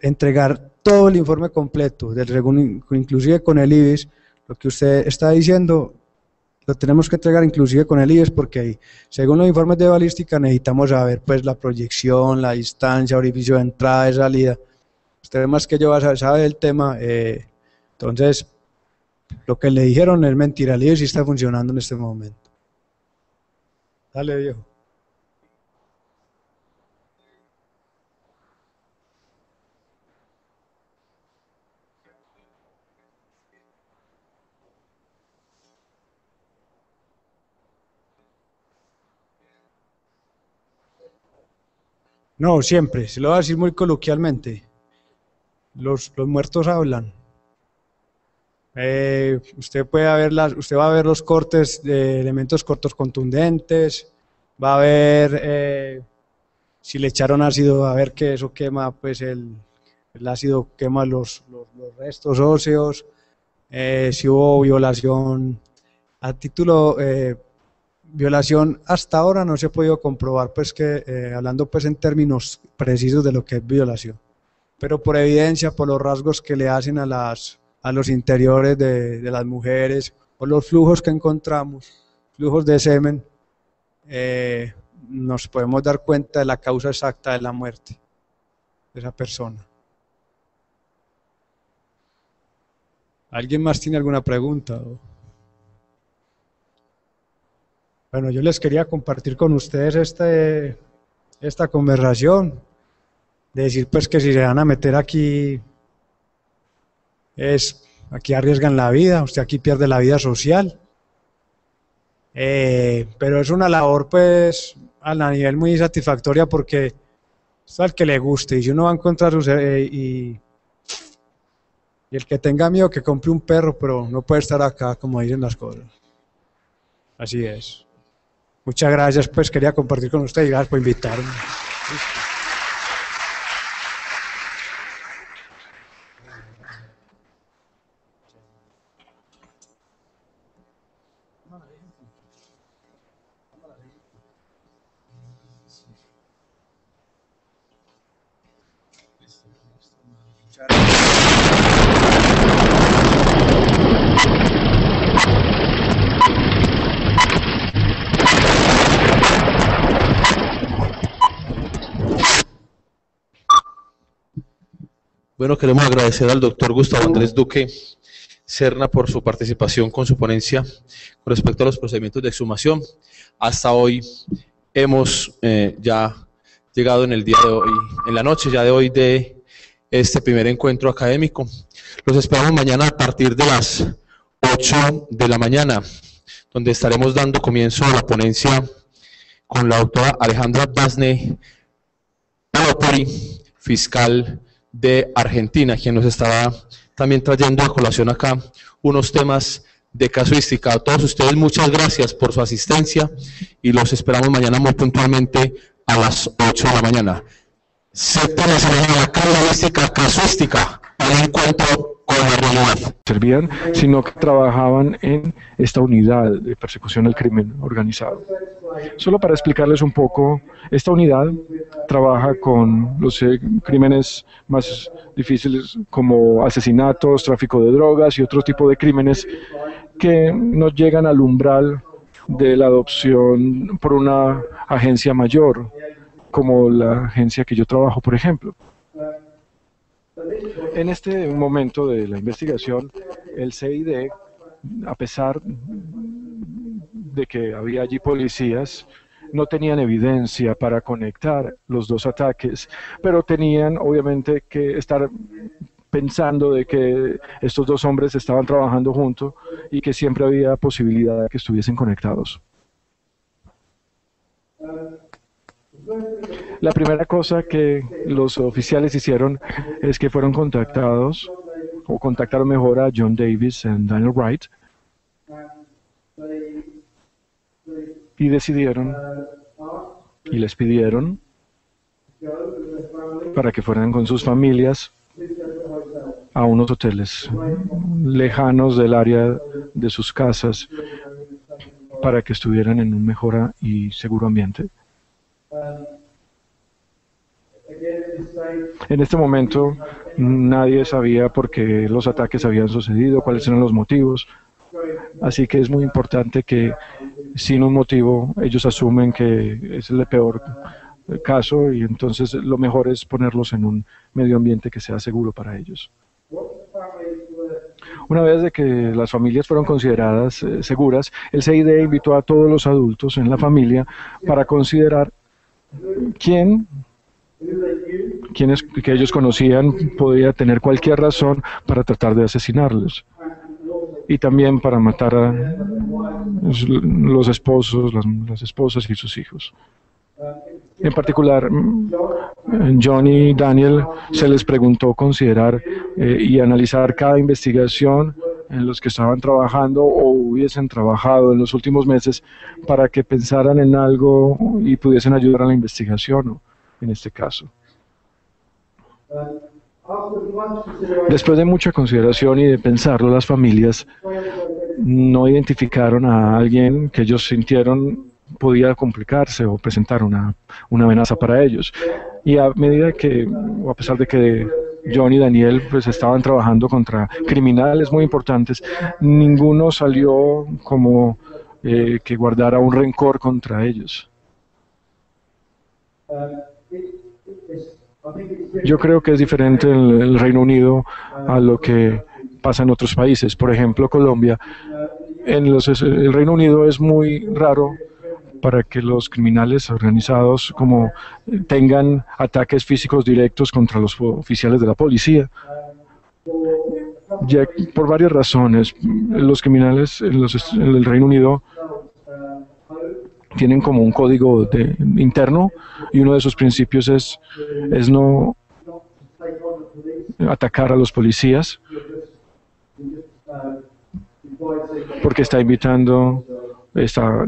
entregar todo el informe completo, inclusive con el IBIS, lo que usted está diciendo, lo tenemos que entregar inclusive con el IBIS porque según los informes de balística necesitamos saber pues la proyección, la distancia, orificio de entrada y salida. Usted más que yo sabe el tema, entonces lo que le dijeron es mentira, el IBIS sí está funcionando en este momento. Dale, viejo. No, siempre, se lo voy a decir muy coloquialmente. Los muertos hablan. Usted va a ver los cortes de elementos cortos contundentes, va a ver si le echaron ácido, a ver que eso quema, pues el ácido quema los restos óseos, si hubo violación. A título violación hasta ahora no se ha podido comprobar, pues que hablando pues en términos precisos de lo que es violación, pero por evidencia, por los rasgos que le hacen a los interiores de las mujeres, o los flujos que encontramos, flujos de semen, nos podemos dar cuenta de la causa exacta de la muerte de esa persona. ¿Alguien más tiene alguna pregunta? Bueno, yo les quería compartir con ustedes esta conversación, de decir pues que si se van a meter aquí, aquí arriesgan la vida, usted aquí pierde la vida social, pero es una labor pues a nivel muy satisfactoria porque es al que le guste, y si uno va a encontrar y el que tenga miedo que compre un perro, pero no puede estar acá como dicen las cosas. Así es. Muchas gracias, pues quería compartir con ustedes y gracias por invitarme. Bueno, queremos agradecer al doctor Gustavo Andrés Duque Serna por su participación con su ponencia con respecto a los procedimientos de exhumación. Hasta hoy hemos ya llegado en el día de hoy, en la noche ya de hoy de este primer encuentro académico. Los esperamos mañana a partir de las 8 de la mañana, donde estaremos dando comienzo a la ponencia con la doctora Alejandra Basne Palopori, fiscal de Argentina, quien nos estará también trayendo a colación acá unos temas de casuística. A todos ustedes muchas gracias por su asistencia y los esperamos mañana muy puntualmente a las 8 de la mañana. Séptima semana de la criminalística casuística, un encuentro con la realidad. Servían, sino que trabajaban en esta unidad de persecución al crimen organizado. Solo para explicarles un poco, esta unidad trabaja con los crímenes más difíciles como asesinatos, tráfico de drogas y otro tipo de crímenes que no llegan al umbral de la adopción por una agencia mayor. como la agencia que yo trabajo, por ejemplo. En este momento de la investigación, el CID, a pesar de que había allí policías, no tenían evidencia para conectar los dos ataques, pero tenían obviamente que estar pensando de que estos dos hombres estaban trabajando juntos y que siempre había posibilidad de que estuviesen conectados. La primera cosa que los oficiales hicieron es que fueron contactados, o contactaron mejor a John Davis y Daniel Wright, y decidieron y les pidieron para que fueran con sus familias a unos hoteles lejanos del área de sus casas para que estuvieran en un mejor y seguro ambiente. En este momento nadie sabía por qué los ataques habían sucedido, cuáles eran los motivos, así que es muy importante que sin un motivo ellos asumen que es el peor caso y entonces lo mejor es ponerlos en un medio ambiente que sea seguro para ellos. Una vez de que las familias fueron consideradas seguras, el CID invitó a todos los adultos en la familia para considerar quienes que ellos conocían podía tener cualquier razón para tratar de asesinarlos y también para matar a los esposos, las esposas y sus hijos. En particular, John y Daniel se les preguntó considerar y analizar cada investigación en los que estaban trabajando o hubiesen trabajado en los últimos meses para que pensaran en algo y pudiesen ayudar a la investigación, en este caso. Después de mucha consideración y de pensarlo, las familias no identificaron a alguien que ellos sintieron podía complicarse o presentar una amenaza para ellos. Y a medida que, o a pesar de que John y Daniel pues estaban trabajando contra criminales muy importantes, ninguno salió como que guardara un rencor contra ellos. Yo creo que es diferente en el Reino Unido a lo que pasa en otros países. Por ejemplo, Colombia. El Reino Unido es muy raro para que los criminales organizados como tengan ataques físicos directos contra los oficiales de la policía. Ya, por varias razones, los criminales en el Reino Unido tienen como un código interno y uno de sus principios es no atacar a los policías porque está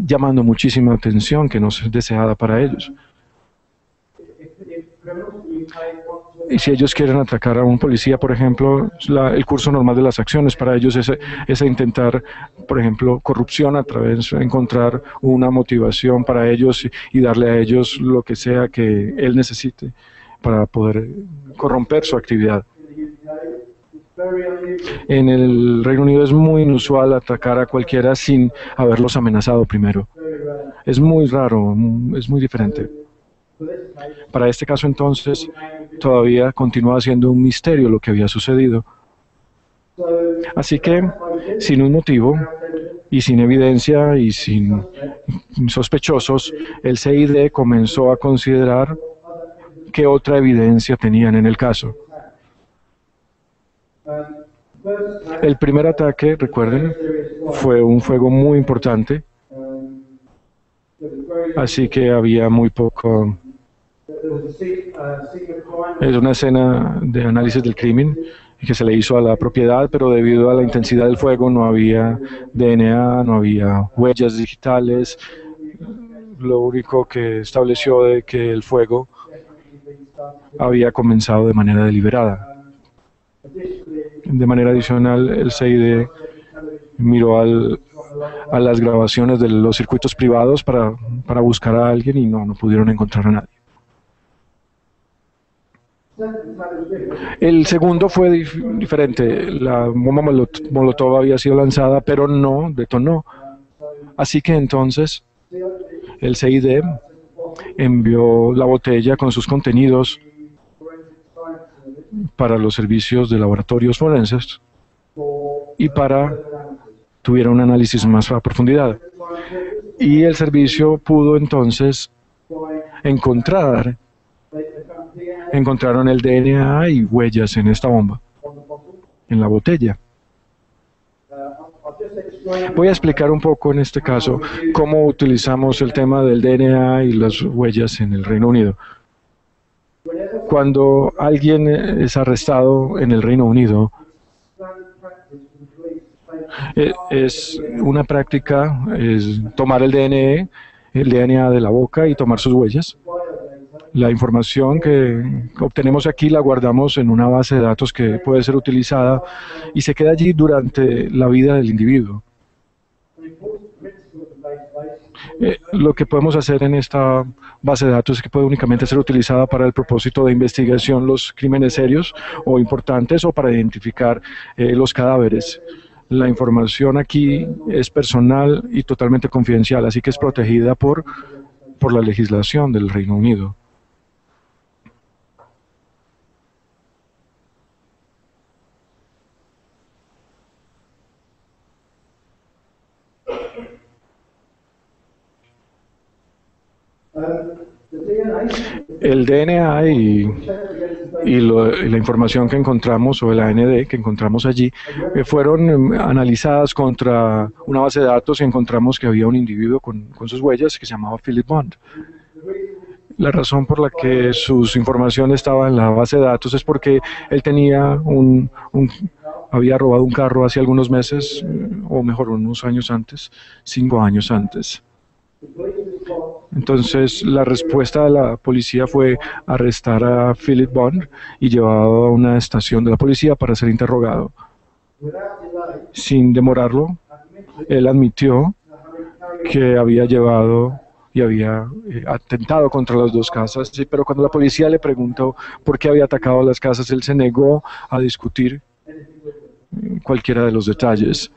llamando muchísima atención que no es deseada para ellos. Y si ellos quieren atacar a un policía, por ejemplo, el curso normal de las acciones para ellos es intentar, por ejemplo, corrupción a través de encontrar una motivación para ellos y darle a ellos lo que sea que él necesite para poder corromper su actividad. En el Reino Unido es muy inusual atacar a cualquiera sin haberlos amenazado primero. Es muy raro, es muy diferente. Para este caso entonces todavía continúa siendo un misterio lo que había sucedido. Así que sin un motivo y sin evidencia y sin sospechosos, el CID comenzó a considerar qué otra evidencia tenían en el caso. El primer ataque, recuerden, fue un fuego muy importante, así que había muy poco. Es una escena de análisis del crimen que se le hizo a la propiedad, pero debido a la intensidad del fuego no había DNA, no había huellas digitales. Lo único que estableció de que el fuego había comenzado de manera deliberada. De manera adicional, el CID miró a las grabaciones de los circuitos privados para buscar a alguien y no pudieron encontrar a nadie. El segundo fue diferente. La bomba Molotov había sido lanzada, pero no detonó. Así que entonces el CID envió la botella con sus contenidos para los servicios de laboratorios forenses y para tuviera un análisis más a profundidad. Y el servicio pudo entonces encontraron el DNA y huellas en esta bomba, en la botella. Voy a explicar un poco en este caso cómo utilizamos el tema del DNA y las huellas en el Reino Unido. Cuando alguien es arrestado en el Reino Unido, es una práctica, es tomar el DNA de la boca y tomar sus huellas. La información que obtenemos aquí la guardamos en una base de datos que puede ser utilizada y se queda allí durante la vida del individuo. Lo que podemos hacer en esta base de datos es que puede únicamente ser utilizada para el propósito de investigación los crímenes serios o importantes o para identificar los cadáveres. La información aquí es personal y totalmente confidencial, así que es protegida por la legislación del Reino Unido. El DNA y la información que encontramos, o el AND que encontramos allí, fueron analizadas contra una base de datos y encontramos que había un individuo con sus huellas que se llamaba Philip Bond. La razón por la que su información estaba en la base de datos es porque él tenía había robado un carro hace algunos meses, o mejor, unos años antes, 5 años antes. Entonces, la respuesta de la policía fue arrestar a Philip Bond y llevado a una estación de la policía para ser interrogado. Sin demorarlo, él admitió que había llevado y había atentado contra las 2 casas, sí, pero cuando la policía le preguntó por qué había atacado las casas, él se negó a discutir cualquiera de los detalles.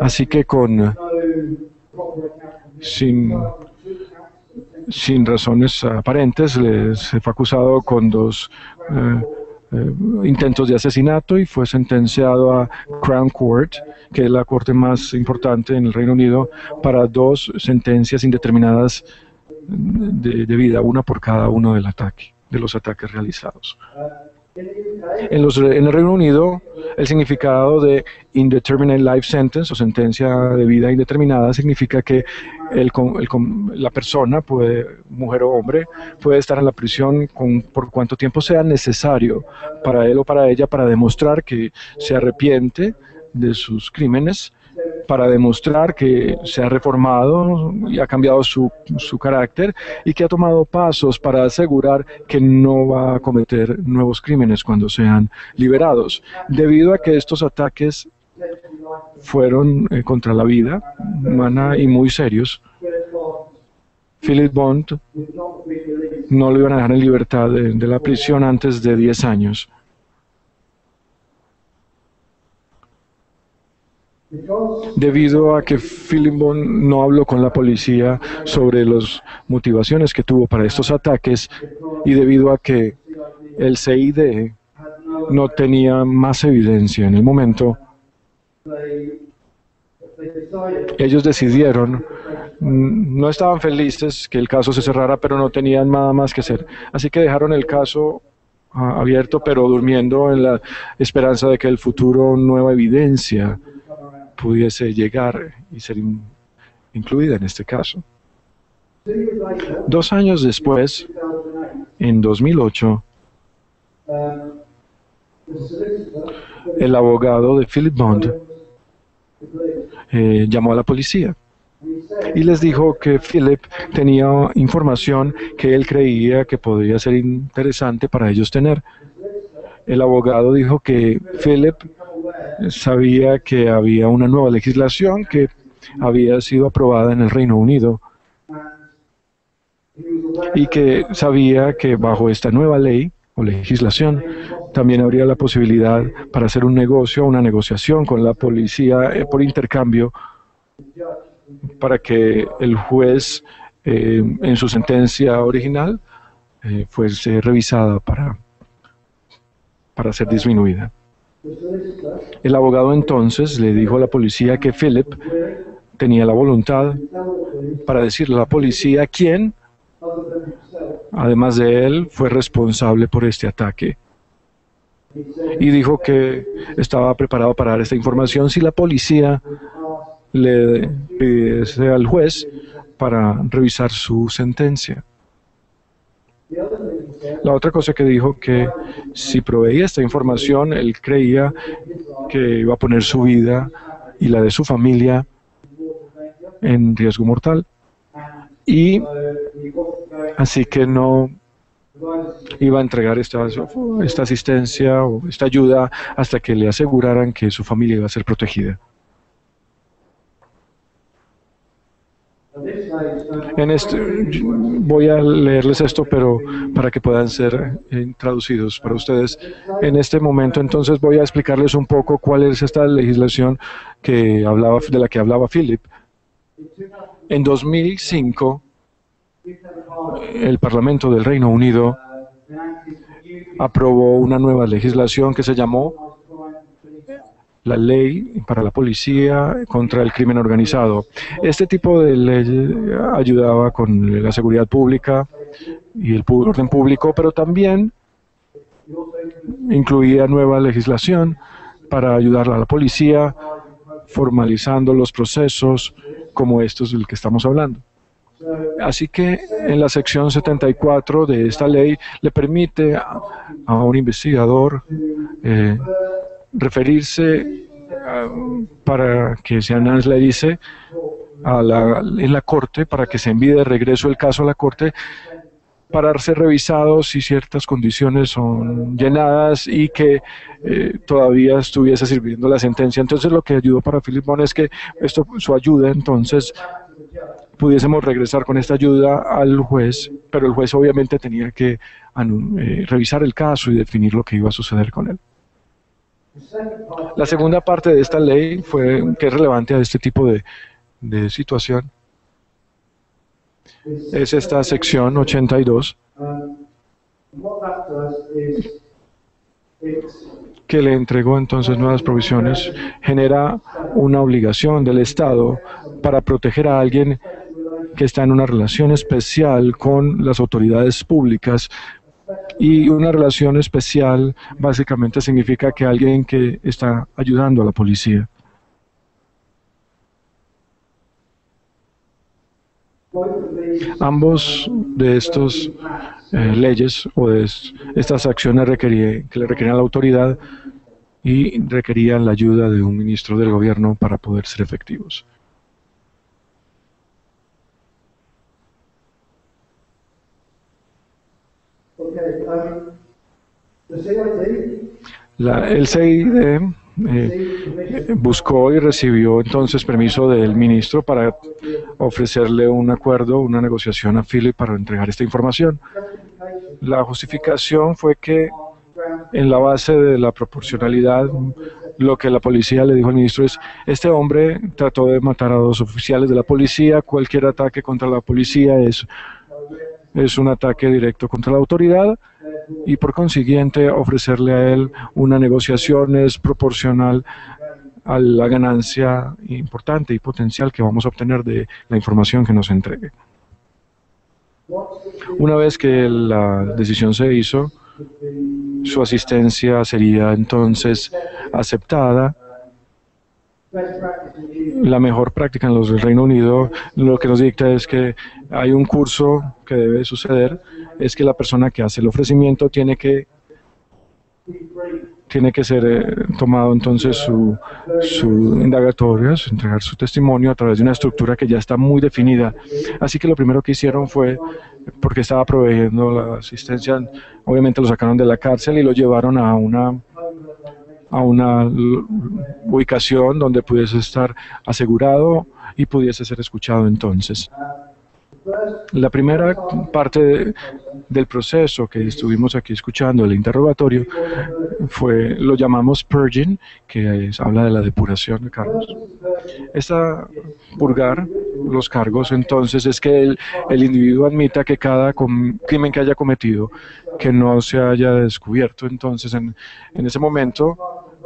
Así que sin razones aparentes, se fue acusado con 2 intentos de asesinato y fue sentenciado a Crown Court, que es la corte más importante en el Reino Unido, para 2 sentencias indeterminadas de vida, una por cada uno de los ataques realizados. En el Reino Unido, el significado de Indeterminate Life Sentence o sentencia de vida indeterminada significa que la persona, mujer o hombre, puede estar en la prisión por cuanto tiempo sea necesario para él o para ella para demostrar que se arrepiente de sus crímenes, para demostrar que se ha reformado y ha cambiado su carácter y que ha tomado pasos para asegurar que no va a cometer nuevos crímenes cuando sean liberados. Debido a que estos ataques fueron contra la vida humana y muy serios, Philip Bond no lo iban a dejar en libertad de la prisión antes de 10 años. Debido a que Philip Bond no habló con la policía sobre las motivaciones que tuvo para estos ataques y debido a que el CID no tenía más evidencia en el momento, ellos decidieron, no estaban felices que el caso se cerrara, pero no tenían nada más que hacer. Así que dejaron el caso abierto, pero durmiendo en la esperanza de que el futuro nueva evidencia pudiese llegar y ser incluida en este caso. 2 años después, en 2008, el abogado de Philip Bond llamó a la policía y les dijo que Philip tenía información que él creía que podría ser interesante para ellos tener. El abogado dijo que Philip sabía que había una nueva legislación que había sido aprobada en el Reino Unido y que sabía que bajo esta nueva ley o legislación también habría la posibilidad para hacer un negocio, una negociación con la policía por intercambio para que el juez en su sentencia original fuese revisada para ser disminuida. El abogado entonces le dijo a la policía que Philip tenía la voluntad para decirle a la policía quién, además de él, fue responsable por este ataque. Y dijo que estaba preparado para dar esta información si la policía le pidiese al juez para revisar su sentencia. La otra cosa que dijo, que si proveía esta información, él creía que iba a poner su vida y la de su familia en riesgo mortal. Y así que no iba a entregar esta asistencia o esta ayuda hasta que le aseguraran que su familia iba a ser protegida. Voy a leerles esto, pero para que puedan ser traducidos para ustedes. En este momento, entonces, voy a explicarles un poco cuál es esta legislación de la que hablaba Philip. En 2005, el Parlamento del Reino Unido aprobó una nueva legislación que se llamó la Ley para la Policía contra el Crimen Organizado. Este tipo de ley ayudaba con la seguridad pública y el orden público, pero también incluía nueva legislación para ayudar a la policía, formalizando los procesos como estos del que estamos hablando. Así que en la sección 74 de esta ley le permite a un investigador referirse para que se analice en la corte, para que se envíe de regreso el caso a la corte para ser revisado si ciertas condiciones son llenadas y que todavía estuviese sirviendo la sentencia. Entonces lo que ayudó para Philip Bond es que su ayuda, entonces pudiésemos regresar con esta ayuda al juez, pero el juez obviamente tenía que revisar el caso y definir lo que iba a suceder con él. La segunda parte de esta ley que es relevante a este tipo de situación es esta sección 82, que le entregó entonces nuevas provisiones. Genera una obligación del Estado para proteger a alguien que está en una relación especial con las autoridades públicas. Y una relación especial básicamente significa que alguien que está ayudando a la policía. Ambos de estos leyes o de estas acciones que le requerían a la autoridad y requerían la ayuda de un ministro del gobierno para poder ser efectivos. El CID buscó y recibió entonces permiso del ministro para ofrecerle un acuerdo, una negociación a Philip para entregar esta información. La justificación fue que en la base de la proporcionalidad, lo que la policía le dijo al ministro es: este hombre trató de matar a 2 oficiales de la policía, cualquier ataque contra la policía es un ataque directo contra la autoridad, y por consiguiente ofrecerle a él una negociación es proporcional a la ganancia importante y potencial que vamos a obtener de la información que nos entregue. Una vez que la decisión se hizo, su asistencia sería entonces aceptada. La mejor práctica en los del Reino Unido lo que nos dicta es que hay un curso que debe suceder, es que la persona que hace el ofrecimiento tiene que ser tomado entonces su indagatoria, entregar su testimonio a través de una estructura que ya está muy definida. Así que lo primero que hicieron fue, porque estaba proveyendo la asistencia, obviamente lo sacaron de la cárcel y lo llevaron a una ubicación donde pudiese estar asegurado y pudiese ser escuchado entonces. La primera parte del proceso que estuvimos aquí escuchando, el interrogatorio, lo llamamos purging, que habla de la depuración de cargos. Purgar los cargos, entonces, es que el individuo admita que cada crimen que haya cometido, que no se haya descubierto. Entonces, en ese momento,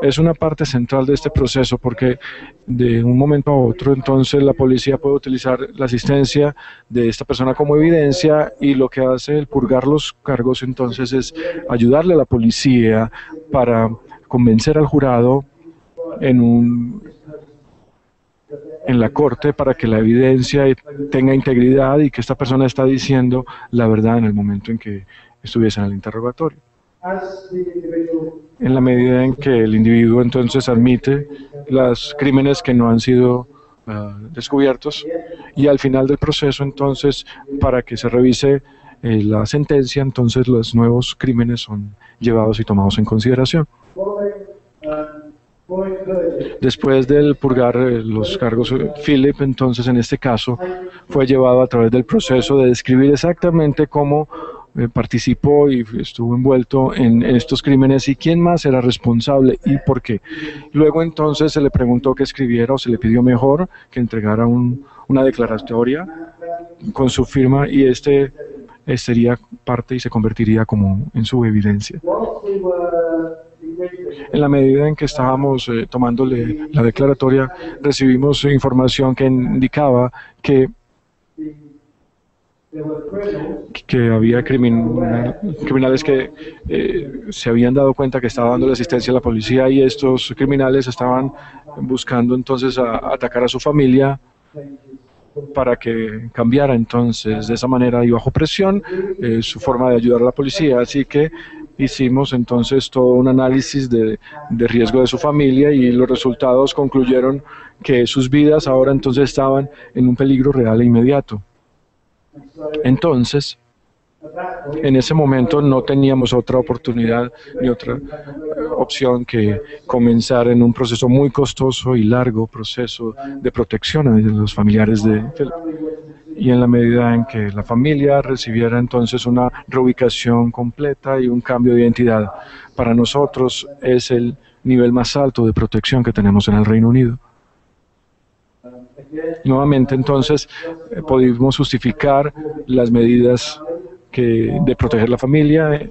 es una parte central de este proceso, porque de un momento a otro, entonces, la policía puede utilizar la asistencia de esta persona como evidencia, y lo que hace el purgar los cargos, entonces, es ayudarle a la policía para convencer al jurado en la corte, para que la evidencia tenga integridad y que esta persona está diciendo la verdad en el momento en que estuviese en el interrogatorio. En la medida en que el individuo entonces admite los crímenes que no han sido descubiertos, y al final del proceso, entonces, para que se revise la sentencia, entonces los nuevos crímenes son llevados y tomados en consideración. Después del purgar los cargos, Philip, entonces, en este caso, fue llevado a través del proceso de describir exactamente cómo participó y estuvo envuelto en estos crímenes, y quién más era responsable y por qué. Luego, entonces, se le preguntó que escribiera, o se le pidió mejor que entregara una declaratoria con su firma, y sería parte y se convertiría como en su evidencia. En la medida en que estábamos tomándole la declaratoria, recibimos información que indicaba que había criminales que se habían dado cuenta que estaba dando asistencia a la policía, y estos criminales estaban buscando entonces atacar a su familia para que cambiara entonces de esa manera y bajo presión su forma de ayudar a la policía. Así que hicimos entonces todo un análisis de riesgo de su familia, y los resultados concluyeron que sus vidas ahora entonces estaban en un peligro real e inmediato. Entonces, en ese momento no teníamos otra oportunidad ni otra opción que comenzar en un proceso muy costoso y largo, proceso de protección a los familiares de Philip. Y en la medida en que la familia recibiera entonces una reubicación completa y un cambio de identidad, para nosotros es el nivel más alto de protección que tenemos en el Reino Unido. Nuevamente, entonces, pudimos justificar las medidas de proteger la familia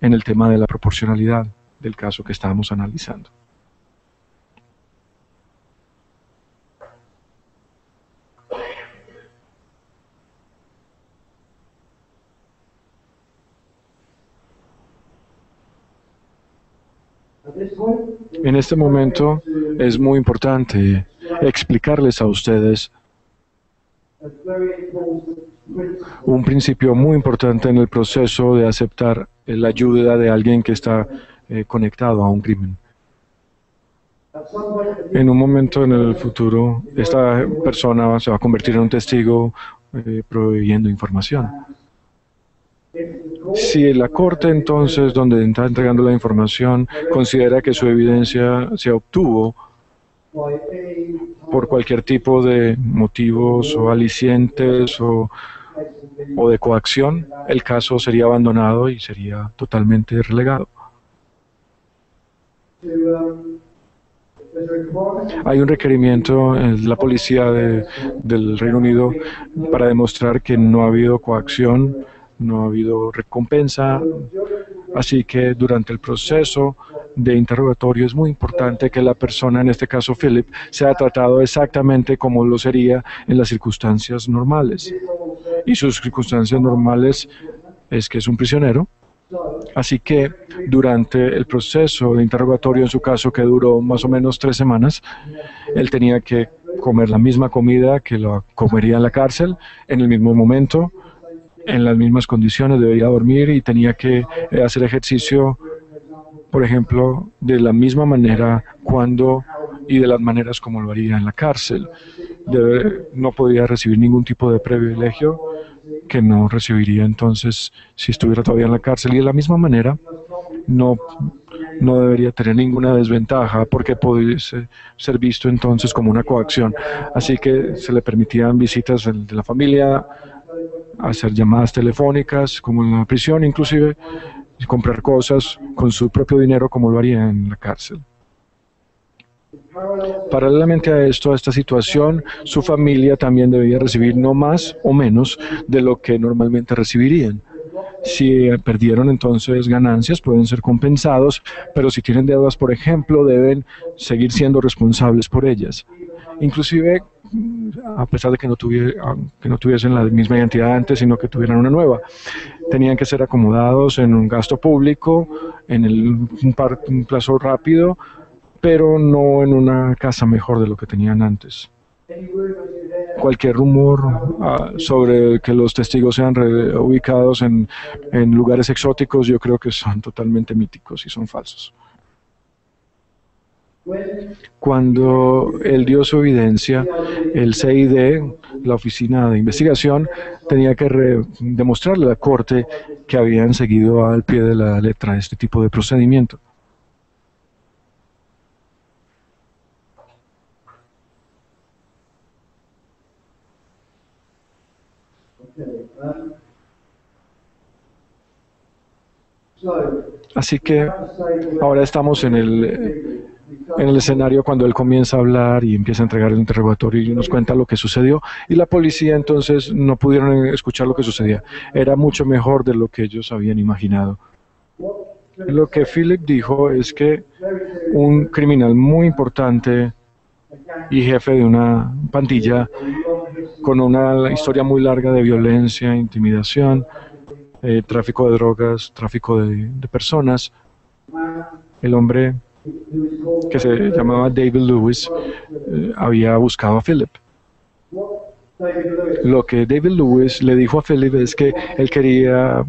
en el tema de la proporcionalidad del caso que estábamos analizando. En este momento es muy importante explicarles a ustedes un principio muy importante en el proceso de aceptar la ayuda de alguien que está conectado a un crimen. En un momento en el futuro, esta persona se va a convertir en un testigo proveyendo información. Si la corte, entonces, donde está entregando la información, considera que su evidencia se obtuvo por cualquier tipo de motivos o alicientes o de coacción, el caso sería abandonado y sería totalmente relegado. Hay un requerimiento en la policía del Reino Unido para demostrar que no ha habido coacción, no ha habido recompensa, así que durante el proceso de interrogatorio es muy importante que la persona, en este caso Philip, sea tratado exactamente como lo sería en las circunstancias normales. Y sus circunstancias normales es que es un prisionero. Así que durante el proceso de interrogatorio, en su caso, que duró más o menos 3 semanas, él tenía que comer la misma comida que lo comería en la cárcel, en el mismo momento, en las mismas condiciones, debería dormir y tenía que hacer ejercicio, por ejemplo, de la misma manera y de las maneras como lo haría en la cárcel. No podía recibir ningún tipo de privilegio que no recibiría entonces si estuviera todavía en la cárcel, y de la misma manera no debería tener ninguna desventaja porque pudiese ser visto entonces como una coacción. Así que se le permitían visitas de la familia hacer llamadas telefónicas como en la prisión, inclusive comprar cosas con su propio dinero como lo haría en la cárcel. Paralelamente a esto, a esta situación, su familia también debía recibir no más o menos de lo que normalmente recibirían. Si perdieron entonces ganancias, pueden ser compensados, pero si tienen deudas, por ejemplo, deben seguir siendo responsables por ellas. Inclusive, a pesar de que no tuviesen la misma identidad antes, sino que tuvieran una nueva. Tenían que ser acomodados en un gasto público, en un plazo rápido, pero no en una casa mejor de lo que tenían antes. Cualquier rumor sobre que los testigos sean ubicados en lugares exóticos, yo creo que son totalmente míticos y son falsos. Cuando él dio su evidencia, el CID, la oficina de investigación, tenía que demostrarle a la corte que habían seguido al pie de la letra este tipo de procedimiento. Así que ahora estamos en el escenario cuando él comienza a hablar y empieza a entregar el interrogatorio y nos cuenta lo que sucedió, y la policía entonces no pudieron escuchar lo que sucedía. Era mucho mejor de lo que ellos habían imaginado. Lo que Philip dijo es que un criminal muy importante y jefe de una pandilla con una historia muy larga de violencia, intimidación, tráfico de drogas, tráfico de personas, el hombre que se llamaba David Lewis había buscado a Philip. Lo que David Lewis le dijo a Philip es que él quería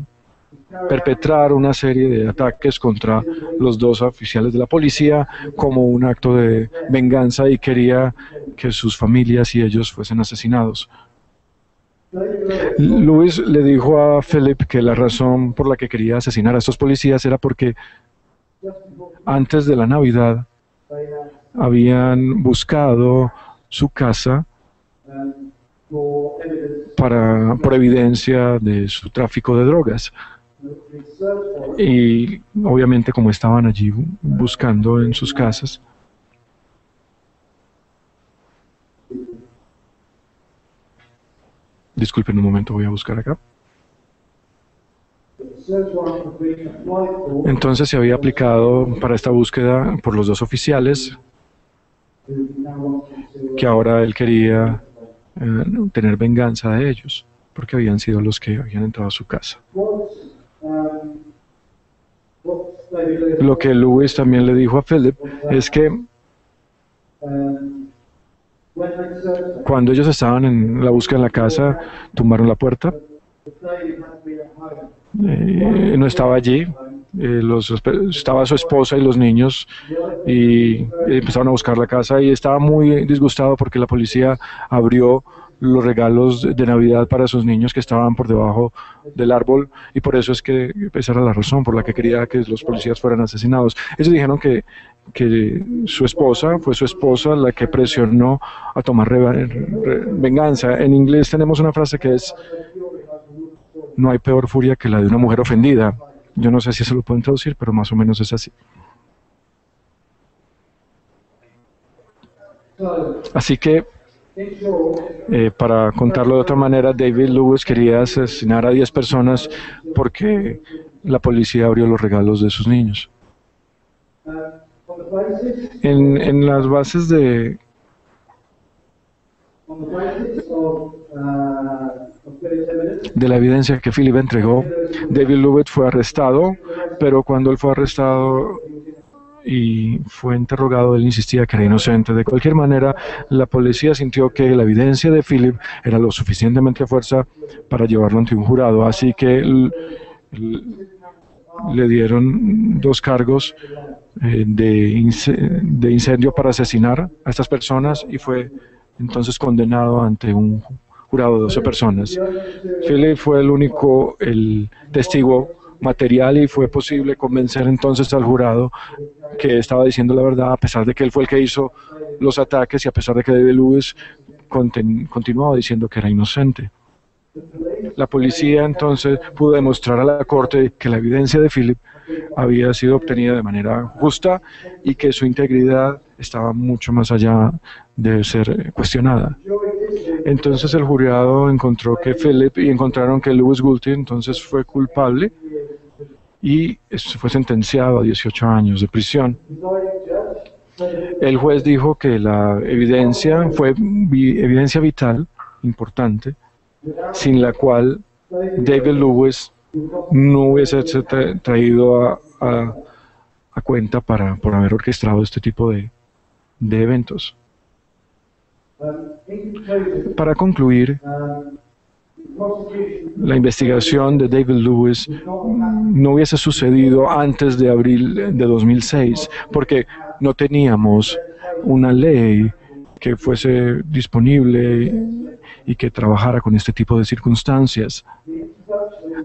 perpetrar una serie de ataques contra los dos oficiales de la policía como un acto de venganza y quería que sus familias y ellos fuesen asesinados. Lewis le dijo a Philip que la razón por la que quería asesinar a estos policías era porque antes de la Navidad habían buscado su casa por evidencia de su tráfico de drogas. Y obviamente como estaban allí buscando en sus casas, disculpen un momento, voy a buscar acá. Entonces se había aplicado para esta búsqueda por los dos oficiales, que ahora él quería tener venganza de ellos, porque habían sido los que habían entrado a su casa. Lo que Lewis también le dijo a Philip es que cuando ellos estaban en la búsqueda en la casa, tumbaron la puerta. No estaba allí, estaba su esposa y los niños, y empezaron a buscar la casa, y estaba muy disgustado porque la policía abrió los regalos de Navidad para sus niños que estaban por debajo del árbol, y por eso es que esa era la razón por la que quería que los policías fueran asesinados. Ellos dijeron que fue su esposa la que presionó a tomar venganza. En inglés tenemos una frase que es: no hay peor furia que la de una mujer ofendida. Yo no sé si eso lo pueden traducir, pero más o menos es así. Así que, para contarlo de otra manera, David Lewis quería asesinar a 10 personas porque la policía abrió los regalos de sus niños. En las bases de la evidencia que Philip entregó, David Lewis fue arrestado, pero cuando él fue arrestado y fue interrogado, él insistía que era inocente. De cualquier manera, la policía sintió que la evidencia de Philip era lo suficientemente fuerza para llevarlo ante un jurado, así que le dieron 2 cargos de incendio para asesinar a estas personas, y fue entonces condenado ante un jurado de 12 personas. Philip fue el testigo material, y fue posible convencer entonces al jurado que estaba diciendo la verdad, a pesar de que él fue el que hizo los ataques y a pesar de que David Lewis continuaba diciendo que era inocente. La policía entonces pudo demostrar a la corte que la evidencia de Philip había sido obtenida de manera justa y que su integridad estaba mucho más allá de ser cuestionada. Entonces el jurado encontró que Philip y encontraron que Louis Gulty entonces fue culpable y fue sentenciado a 18 años de prisión. El juez dijo que la evidencia fue evidencia vital, importante, sin la cual David Lewis no hubiese traído a cuenta por haber orquestado este tipo de eventos. Para concluir, la investigación de David Lewis no hubiese sucedido antes de abril de 2006, porque no teníamos una ley que fuese disponible y que trabajara con este tipo de circunstancias.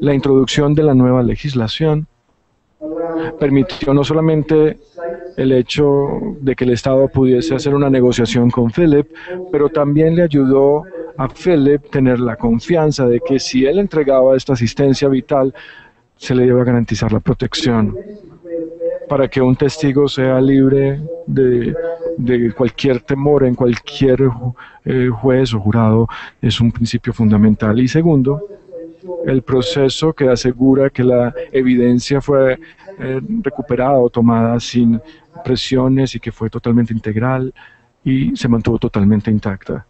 La introducción de la nueva legislación permitió no solamente el hecho de que el Estado pudiese hacer una negociación con Philip, pero también le ayudó a Philip tener la confianza de que si él entregaba esta asistencia vital, se le iba a garantizar la protección. Para que un testigo sea libre de cualquier temor en cualquier juez o jurado es un principio fundamental. Y segundo, el proceso que asegura que la evidencia fue recuperada o tomada sin presiones y que fue totalmente integral y se mantuvo totalmente intacta.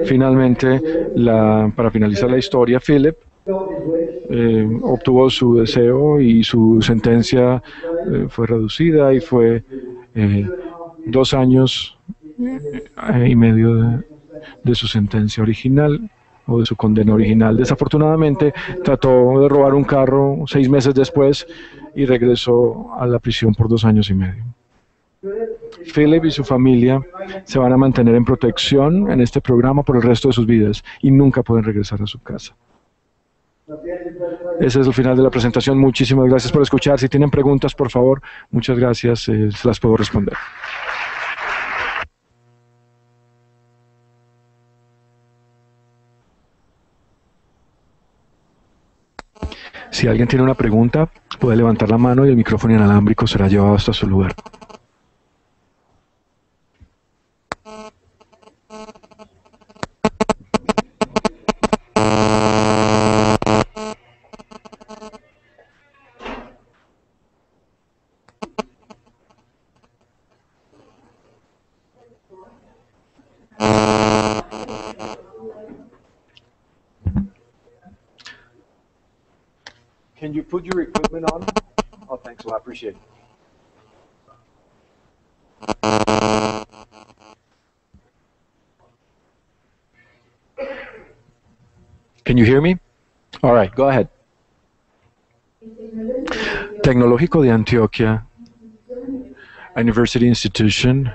Finalmente, para finalizar la historia, Philip obtuvo su deseo y su sentencia fue reducida y fue 2 años y medio de su sentencia original o de su condena original. Desafortunadamente trató de robar un carro 6 meses después y regresó a la prisión por 2 años y medio. Philip y su familia se van a mantener en protección en este programa por el resto de sus vidas y nunca pueden regresar a su casa. Ese es el final de la presentación. Muchísimas gracias por escuchar. Si tienen preguntas, por favor, muchas gracias, se las puedo responder. Si alguien tiene una pregunta, puede levantar la mano y el micrófono inalámbrico será llevado hasta su lugar. Can you put your equipment on? Oh, thanks a lot. Appreciate it. Can you hear me? All right, go ahead. Tecnológico de Antioquia, University Institution,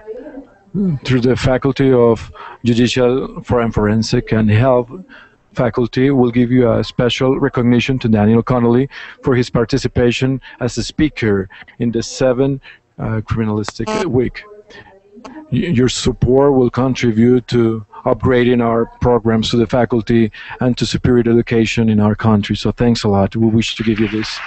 through the Faculty of Judicial Forensic and Health faculty, will give you a special recognition to Daniel Connolly for his participation as a speaker in the 7th Criminalistic Week. Your support will contribute to upgrading our programs to the faculty and to superior education in our country. So thanks a lot. We wish to give you this.